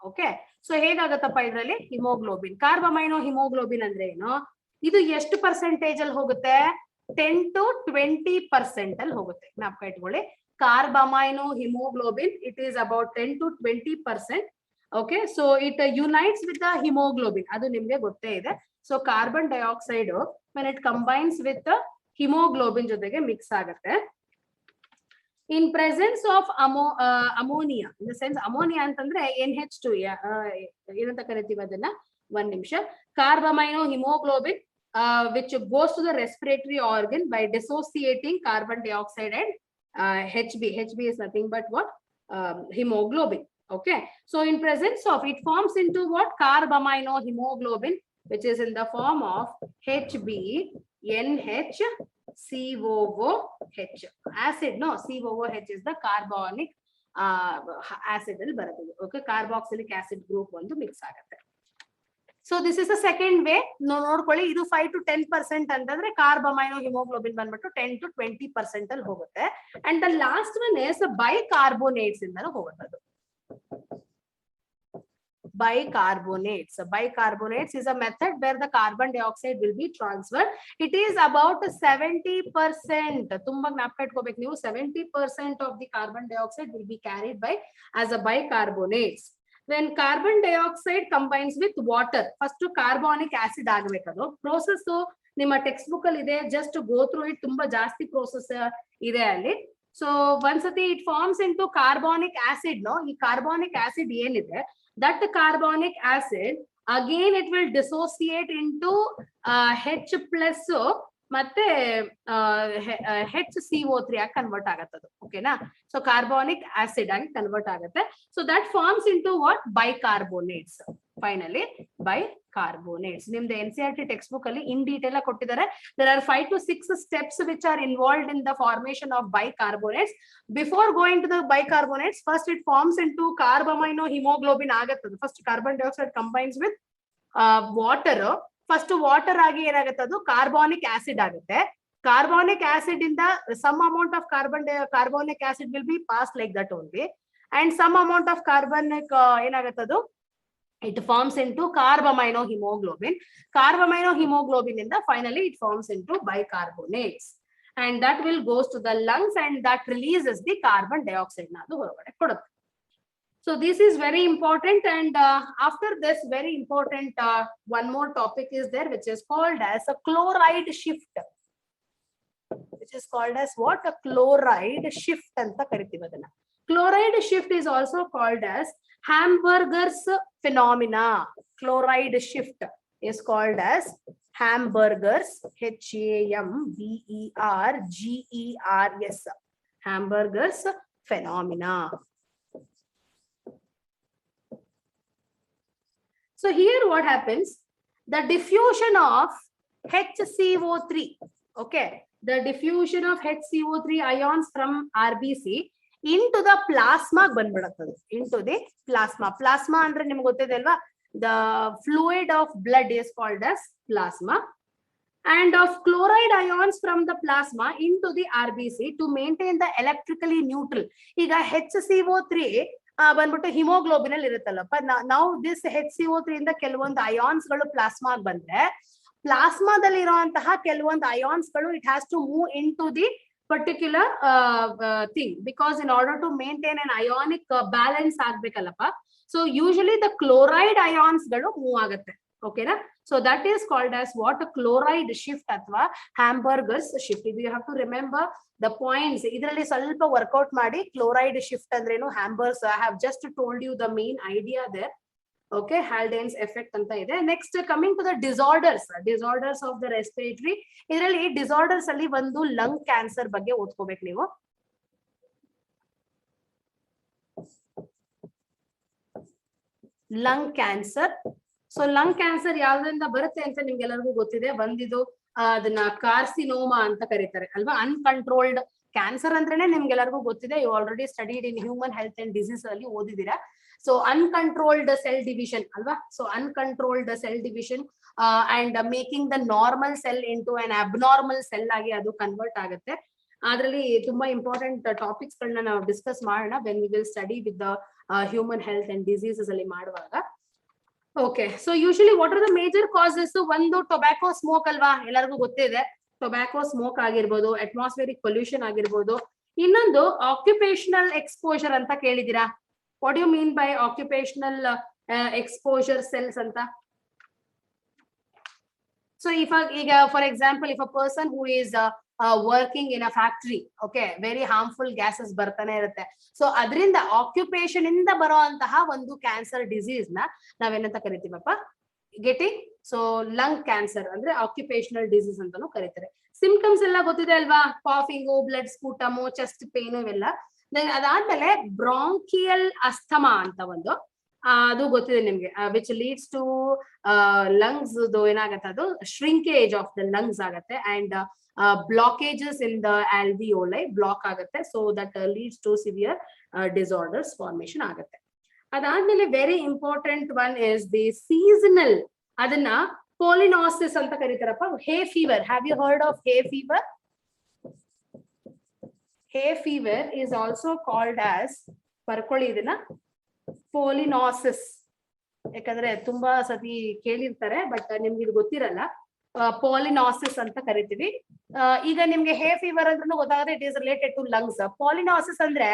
ಓಕೆ, ಸೊ ಹೇಗಾಗತ್ತಪ್ಪ ಇದ್ರಲ್ಲಿ ಹಿಮೋಗ್ಲೋಬಿನ್, ಕಾರ್ಬಮೈನೋ ಹಿಮೋಗ್ಲೋಬಿನ್ ಅಂದ್ರೆ ಏನು? ಇದು ಎಷ್ಟು ಪರ್ಸೆಂಟೇಜ್ ಅಲ್ಲಿ ಹೋಗುತ್ತೆ? 10 to 20% ಅಲ್ಲಿ ಹೋಗುತ್ತೆ. ಜ್ಞಾಪಕ ಇಟ್ಕೊಳ್ಳಿ, carbamino hemoglobin, it is about 10 to 20%. Okay, so it unites with the hemoglobin. ಅದು ನಿಮ್ಗೆ ಗೊತ್ತೇ ಇದೆ. So carbon dioxide when it combines with the hemoglobin ಜೊತೆಗೆ ಮಿಕ್ಸ್ ಆಗುತ್ತೆ. In presence of ammonia, in the sense ammonia ಅಂತಂದ್ರೆ NH2 ಏನಂತ ಕರಿತೀವಿ ಅದನ್ನ, ಒಂದ್ ನಿಮಿಷ, carbamino hemoglobin which goes to the respiratory organ by dissociating carbon dioxide and HB. HB is nothing but what? Hemoglobin. Okay, so in presence of it forms into what? Carbamino hemoglobin, which is in the form of HB NH COOH acid. No, COOH is the carbonic acid ಅಲ್ಲಿ ಬರುತ್ತೆ. Okay, carboxylic acid group ಒಂದು mix ಆಗುತ್ತೆ. So this is the second way. ನೋಡ್ಕೊಳ್ಳಿ, ಇದು 5 to 10% ಅಂತಂದ್ರೆ carbamino hemoglobin ಬಂದ್ಬಿಟ್ಟು 10 to 20% ಅಲ್ಲಿ ಹೋಗುತ್ತೆ. And the last one is bicarbonates ಇಂದಲೂ ಹೋಗುತ್ತೆ. Bicarbonates. Bicarbonates is a method where the carbon dioxide will be transferred. It is about 70%. ತುಂಬಾ ಜ್ಞಾಪಕ ಇಟ್ಕೋಬೇಕು ನೀವು. 70% of the carbon dioxide will be carried by as a bicarbonates. When carbon dioxide combines with water, first carbonic acid ಆಗಬೇಕದು. Process ನಿಮ್ಮ textbook ಅಲ್ಲಿ ಇದೆ, just go through it. ತುಂಬಾ ಜಾಸ್ತಿ process ಇದೆ ಅಲ್ಲಿ. So once it forms into carbonic acid, no, ಈ carbonic acid ಏನಿದೆ, that carbonic acid again it will dissociate into H plus ಮತ್ತೆ HCO3 ಆಗಿ ಕನ್ವರ್ಟ್ ಆಗತ್ತದು. ಓಕೆನಾ? ಸೊ ಕಾರ್ಬೋನಿಕ್ ಆಸಿಡ್ ಆಗಿ ಕನ್ವರ್ಟ್ ಆಗುತ್ತೆ. So that forms into what? Bicarbonates. Finally bicarbonates. ನಿಮ್ದು NCERT ಟೆಕ್ಸ್ಟ್ ಬುಕ್ ಅಲ್ಲಿ ಇನ್ ಡೀಟೇಲ್ ಆಗಿ ಕೊಟ್ಟಿದ್ದಾರೆ. There are 5 to 6 steps which are involved in the formation of bicarbonates. Before going to the bicarbonates, first it forms into carbamino hemoglobin ಆಗತ್ತದು. First carbon dioxide combines with water. First water ಆಗಿ ಏನಾಗುತ್ತೆ, ಅದು carbonic acid ಆಗುತ್ತೆ. Carbonic acid ಇಂದ some amount of carbonic acid will be pass like that only, and some amount of carbonic ಏನಾಗುತ್ತೆ, ಅದು it forms into carbamino hemoglobin. Carbamino hemoglobin ಇಂದ finally it forms into bicarbonates, and that will goes to the lungs and that releases the carbon dioxide ನ ಅದು ಹೊರಗಡೆ ಕೊಡುತ್ತೆ. So this is very important, and after this very important one more topic is there, which is called as a chloride shift, which is called as what? A chloride shift anta kariತೀವಿ ಅದನ್ನ. Chloride shift is also called as Hamburger's phenomena. Chloride shift is called as Hamburger's, HAMBERGERS, Hamburger's phenomena. So here what happens, the diffusion of HCO3, okay, the diffusion of HCO3 ions from RBC into the plasma ಬಂದ್ಬಿಡುತ್ತದೆ, into the plasma. Plasma ಅಂದ್ರೆ ನಿಮ್ಗೆ ಗೊತ್ತಿದೆ ಅಲ್ವಾ, the fluid of blood is called as plasma, and of chloride ions from the plasma into the RBC to maintain the electrically neutral. ಈಗ HCO3 ಬಂದ್ಬಿಟ್ಟು haemoglobin ಅಲ್ಲಿ ಇರುತ್ತಲ್ಲಪ್ಪ, ನಾವು this HCO3 ಇಂದ ಕೆಲವೊಂದು ಅಯಾನ್ಸ್ ಗಳು ಪ್ಲಾಸ್ಮಾ ಬಂದ್ರೆ, ಪ್ಲಾಸ್ಮಾದಲ್ಲಿ ಇರುವಂತಹ ಕೆಲವೊಂದು ಅಯಾನ್ಸ್ ಗಳು it has to move in to the particular thing, because in order to maintain an ionic balance ಆಗ್ಬೇಕಲ್ಲಪ್ಪ. So usually the chloride ions ಗಳು ಮೂವ್ ಆಗುತ್ತೆ. ಓಕೆನಾ? So that is called as what? Chloride shift ಅಥವಾ Hamburger's shift. ಇದು you have to remember the points. ಇದರಲ್ಲಿ ಸ್ವಲ್ಪ workout ಮಾಡಿ, chloride shift ಅಂದ್ರೇನು, ಹ್ಯಾಂಬರ್ಸ್. I have just told you the main idea there. Okay, Haldane's effect ಅಂತ ಇದೆ. Next coming to the disorders of the respiratory. ಇದರಲ್ಲಿ disorders ಅಲ್ಲಿ ಒಂದು ಲಂಗ್ ಕ್ಯಾನ್ಸರ್ ಬಗ್ಗೆ ಓದ್ಕೋಬೇಕು ನೀವು. Lung cancer. So lung cancer ಯಾವ್ದ್ರಿಂದ ಬರುತ್ತೆ ಅಂತ ನಿಮ್ಗೆಲ್ಲರಿಗೂ ಗೊತ್ತಿದೆ. ಒಂದಿದು ಅದನ್ನ ಕಾರ್ಸಿನೋಮಾ ಅಂತ ಕರೀತಾರೆ ಅಲ್ವಾ. ಅನ್ಕಂಟ್ರೋಲ್ಡ್ ಕ್ಯಾನ್ಸರ್ ಅಂದ್ರೇನೆ ನಿಮ್ಗೆಲ್ಲರಿಗೂ ಗೊತ್ತಿದೆ. You already studied in human health and disease ಅಲ್ಲಿ ಓದಿದ್ದೀರಾ. ಸೊ ಅನ್ಕಂಟ್ರೋಲ್ಡ್ ಸೆಲ್ ಡಿವಿಷನ್ ಅಲ್ವಾ. So uncontrolled cell division and making the normal cell into an abnormal cell ಆಗಿ ಅದು ಕನ್ವರ್ಟ್ ಆಗುತ್ತೆ. ಅದ್ರಲ್ಲಿ ತುಂಬಾ ಇಂಪಾರ್ಟೆಂಟ್ ಟಾಪಿಕ್ಸ್ ಗಳನ್ನ ನಾವು ಡಿಸ್ಕಸ್ ಮಾಡೋಣ when we will study with the human health and diseases ಅಲ್ಲಿ ಮಾಡುವಾಗ. Okay, so usually what are the major causes? ಒಂದು ಟೊಬ್ಯಾಕೋ ಸ್ಮೋಕ್ ಅಲ್ವಾ, ಎಲ್ಲರಿಗೂ ಗೊತ್ತಿದೆ. ಟೊಬ್ಯಾಕೋ ಸ್ಮೋಕ್ ಆಗಿರ್ಬೋದು, ಅಟ್ಮಾಸ್ಫಿಯರಿಕ್ ಪೊಲ್ಯೂಷನ್ ಆಗಿರ್ಬೋದು. ಇನ್ನೊಂದು ಆಕ್ಯುಪೇಷನಲ್ ಎಕ್ಸ್ಪೋಜರ್ ಅಂತ ಕೇಳಿದಿರಾ? What do you mean by occupational exposure cells anta? So if for example, if a person who is working in a factory, okay, very harmful gases bartane irutte. So adrinda occupation inda baro antaha ಒಂದು cancer disease ನ ನಾವೇನಂತ ಕರಿತೀವಪ್ಪ? Getting. So lung cancer ಅಂದ್ರೆ occupational disease ಅಂತಾನು ಕರೀತಾರೆ. Symptoms ಎಲ್ಲ ಗೊತ್ತಿದೆ ಅಲ್ವಾ? ಕಾಫಿಂಗು, blood ಸ್ಪೂಟಮು, chest pain ಇವೆಲ್ಲ. ಅದಾದ್ಮೇಲೆ ಬ್ರಾಂಕಿಯಲ್ ಅಸ್ಥಮಾ ಅಂತ ಒಂದು ಅದು ಗೊತ್ತಿದೆ ನಿಮ್ಗೆ, ವಿಚ್ ಲೀಡ್ಸ್ ಟು ಲಂಗ್ಸ್ ಏನಾಗತ್ತೆ, ಅದು ಶ್ರಿಂಕೇಜ್ ಆಫ್ ದ ಲಂಗ್ಸ್ ಆಗತ್ತೆ and blockages in the alveoli block ಆಗುತ್ತೆ. So that leads to severe disorders formation ಆಗುತ್ತೆ. ಅದಾದ್ಮೇಲೆ very important one is the seasonal, ಅದನ್ನ ಪೋಲಿನಾಸಿಸ್ ಅಂತ ಕರೀತಾರಪ್ಪ. Hay fever, have you heard of hay fever? Hay fever is also called as, ಬರ್ಕೊಳ್ಳಿ ಇದನ್ನ, ಪೋಲಿನಾಸಿಸ್. ಯಾಕಂದ್ರೆ ತುಂಬಾ ಸತಿ ಕೇಳಿರ್ತಾರೆ ಬಟ್ ನಿಮ್ಗೆ ಇದು ಗೊತ್ತಿರಲ್ಲ. ಪೋಲಿನಾಸಿಸ್ ಅಂತ ಕರಿತೀವಿ. ಈಗ ನಿಮ್ಗೆ ಹೇ ಫೀವರ್ ಅಂದ್ರೂ ಗೊತ್ತಾಗುತ್ತೆ, it is related to lungs. Pollinosis ಅಂದ್ರೆ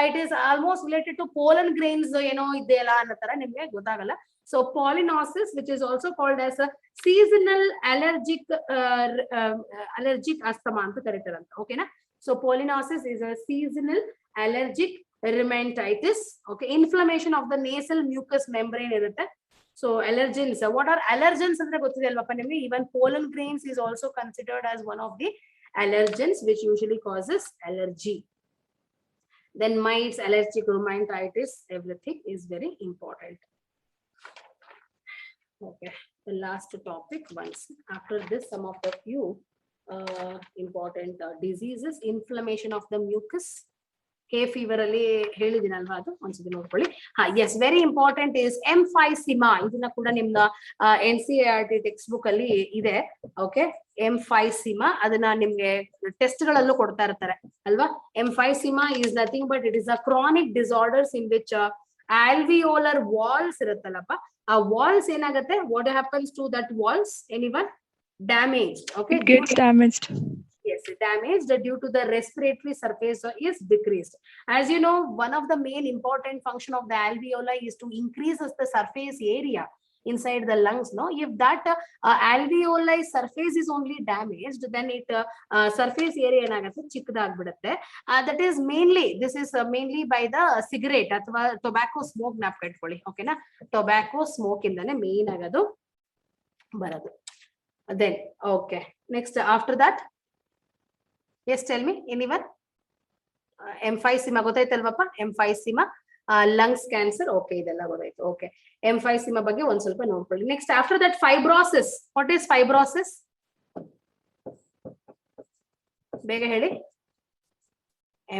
it is almost related to pollen grains ಏನೋ ಇದೆಯಲ್ಲ ಅನ್ನೋ ತರ ನಿಮ್ಗೆ ಗೊತ್ತಾಗಲ್ಲ. So pollinosis which is also called as seasonal allergic asthma ಅಂತ ಕರೀತಾರಂತ. ಓಕೆನಾ? So pollinosis is a seasonal allergic rhinitis. Okay, inflammation of the nasal mucous membrane irutte. So allergens, what are allergens andre gottide alvappa nimge? Even pollen grains is also considered as one of the allergens which usually causes allergy. Then mites, allergic rhinitis, everything is very important. Okay, the last topic once after this, some of the few important diseases. Inflammation of the mucus. Hay fever ಅಲ್ಲಿ ಹೇಳಿದಿನಲ್ವಾ, ಅದು ಒಂದ್ಸತಿ ನೋಡ್ಕೊಳ್ಳಿ. Yes, very important is emphysema. ಇದನ್ನ ಕೂಡ ನಿಮ್ನ NCERT textbook ಅಲ್ಲಿ ಇದೆ. ಓಕೆ, ಎಂಫೈಸಿಮಾ ಅದನ್ನ ನಿಮ್ಗೆ ಟೆಸ್ಟ್ ಗಳಲ್ಲೂ ಕೊಡ್ತಾ ಇರ್ತಾರೆ ಅಲ್ವಾ. Emphysema is nothing but it is a chronic disorders in which alveolar walls ಇರುತ್ತಲ್ಲಪ್ಪ, ಆ ವಾಲ್ಸ್ ಏನಾಗುತ್ತೆ, what happens to that walls? Anyone? Damaged. Okay, It gets damaged. Yes, damaged due to the respiratory surface is decreased. As you know, one of the main important function of the alveoli is to increase the surface area inside the lungs. No, if that alveoli surface is only damaged, then it surface area ಏನಾಗುತ್ತೆ, ಚಿಕ್ಕದಾಗ್ಬಿಡುತ್ತೆ. That is mainly, this is mainly by the cigarette ಅಥವಾ tobacco smoke ಜ್ಞಾಪಕ ಇಟ್ಕೊಳ್ಳಿ. ಓಕೆನಾ? Tobacco smoke ಇಂದಾನೆ main ಆಗೋದು ಬರೋದು. Then okay, next after that, yes, tell me, anyone? Emphysema ಗೊತ್ತಾಯ್ತಲ್ವಪ್ಪ? Emphysema, lungs cancer. Okay, ಇದೆಲ್ಲ ಗೊತ್ತಾಯ್ತು. Okay, emphysema ಬಗ್ಗೆ ಒಂದ್ ಸ್ವಲ್ಪ ನೋಡ್ಕೊಳ್ಳಿ. Next after that, fibrosis. What is fibrosis? ಬೇಗ ಹೇಳಿ.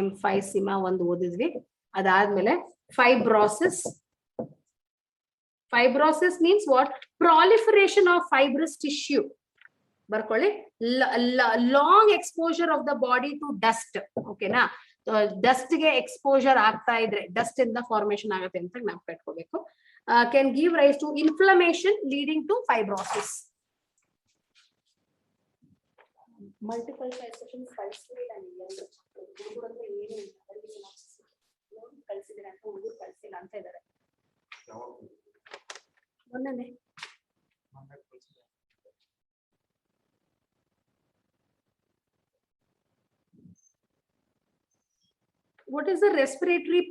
Emphysema ಒಂದು ಓದಿದ್ವಿ. ಅದಾದ್ಮೇಲೆ fibrosis. Fibrosis means what? Proliferation of fibrous tissue. ಬರ್ಕೊಳ್ಳಿ. Long exposure of the body to dust. ಓಕೆನಾ? ಡಸ್ಟ್ ಗೆ ಎಕ್ಸ್ಪೋಜರ್ ಆಗ್ತಾ ಇದ್ರೆ ಡಸ್ಟ್ ಇಂದ ಫಾರ್ಮೇಶನ್ ಆಗುತ್ತೆ ಅಂತ ಜ್ಞಾಪಕ ಇಟ್ಕೋಬೇಕು. Can give rise to inflammation leading to fibrosis. Multiple sessions ಕಳಿಸಿದ್ರೆ ಕಳಿಸಿದ್ರೆ ಅಂತ ಹುಡುಗರು ಕಳಿಸಿಲ್ಲ ಅಂತ ಇದ್ದಾರೆ. ಮೊನ್ನೆ what is the respiratory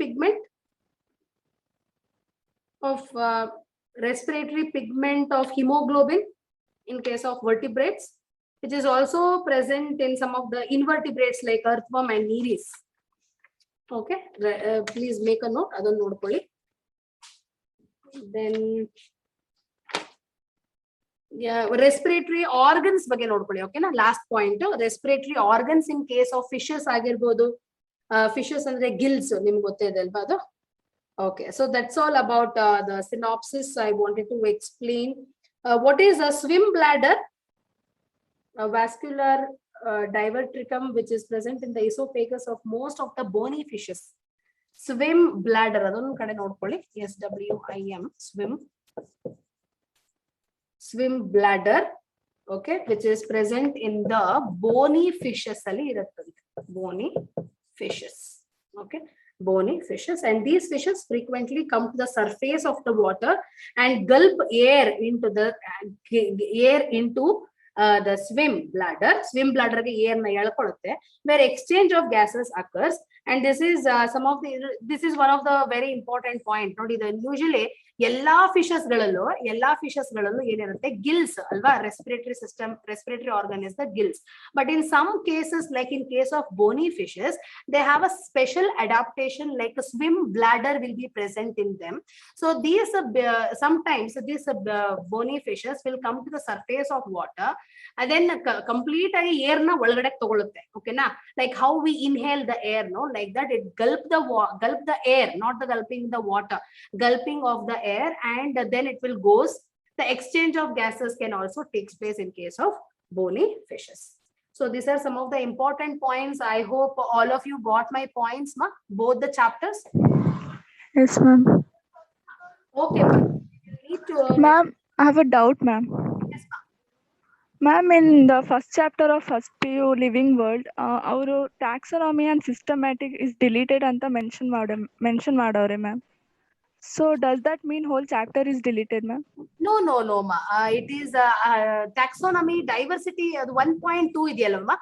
pigment of hemoglobin in case of vertebrates, which is also present in some of the invertebrates like earthworm and nereis. Okay, please make a note, adon nodಕೊಳ್ಳಿ. Then respiratory organs ಬಗ್ಗೆ ನೋಡ್ಕೊಳ್ಳಿ. ಓಕೆನಾ? Last point, respiratory organs in case of fishes ಆಗಿರ್ಬೋದು. Fishes ಅಂದ್ರೆ gills, ನಿಮ್ಗೆ ಗೊತ್ತಿದೆ ಅಲ್ವಾ ಅದು? Okay, so that's all about the synopsis I wanted to explain. What is a swim bladder? A vascular diverticum which is present in the esophagus of most of the bony fishes. Swim bladder ಅದೊಂದು ಕಡೆ ನೋಡ್ಕೊಳ್ಳಿ. SWIM, swim bladder. Okay, which is present in the bony fishes ಅಲ್ಲಿ ಇರುತ್ತಂತೆ. Bony fishes. Okay, Bony fishes. And these fishes frequently come to the surface of the water and gulp air into the the swim bladder. Swim bladder ge air na elkodutte, where exchange of gases occurs. And this is this is one of the very important point. Nodi, usually ಎಲ್ಲಾ fishes ಗಳಲ್ಲೂ ಏನಿರುತ್ತೆ gills ಅಲ್ವಾ, respiratory organ is the gills. But in some cases like in case of bony fishes they have a special adaptation like swim bladder will be present in them. So these sometimes these bony fishes will come to the surface of water and then complete ಆಗಿ air ನ ಒಳಗಡೆ ತಗೊಳುತ್ತೆ. ಓಕೆನಾ, like how we inhale the air, no, like that it gulp the air, not the gulping the water, gulping of the air, and then it will goes. The exchange of gases can also takes place in case of bony fishes. So these are some of the important points. I hope all of you got my points, ma, both the chapters. Yes, ma'am. Okay, ma'am. You need to Ma'am, I have a doubt, ma'am. yes, ma'am. Ma'am, in the first chapter of first PU Living World, our taxonomy and systematic is deleted anta mention madavre, ma'am. So does that mean whole chapter is deleted, ma'am? No, ma. It is taxonomy, diversity, 1.2 ಇದೆಯಲ್ಲ ma,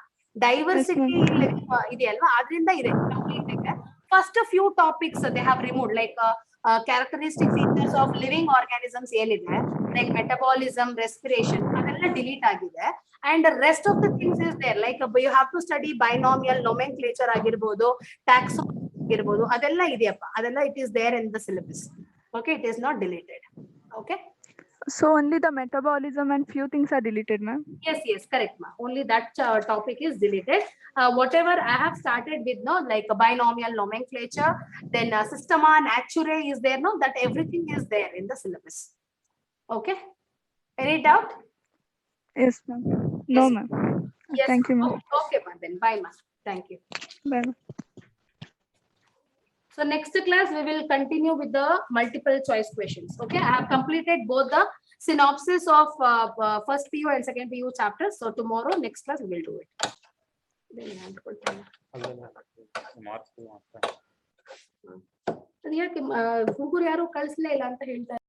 diversity ಇದೆಯಲ್ವಾ, ಅದರಿಂದ ಇದೆ complete ಇದೆ. First few topics they have removed, like characteristic features of living organisms ಏನಿದೆ, like metabolism, respiration, ಅದೆಲ್ಲ delete ಆಗಿದೆ. And the rest of the things is there, like you have to study binomial nomenclature ಆಗಿರ್ಬೋದು, taxonomy ಆಗಿರ್ಬೋದು, ಅದೆಲ್ಲ ಇದೆಯಪ್ಪ, ಅದೆಲ್ಲ it is there in the syllabus. Okay, it is not deleted. Okay. So only the metabolism and few things are deleted, ma'am. Yes, correct, ma. Only that topic is deleted. Whatever I have started with, no, like a binomial nomenclature, then systema, naturae is there, no, that everything is there in the syllabus. Okay. Any doubt? Yes, ma'am. No, Yes. ma'am. Yes. Thank you, ma'am. Okay, ma. Then bye, ma. Thank you. Bye, ma'am. So next class we will continue with the multiple choice questions. Okay, I have completed both the synopsis of first PU and second PU chapters. So tomorrow, next class we will do it. ಅದು ಯಾಕೆ ಹುಡುಗರು ಯಾರು ಕಳಿಸ್ಲೇ ಇಲ್ಲ ಅಂತ ಹೇಳ್ತಾರೆ.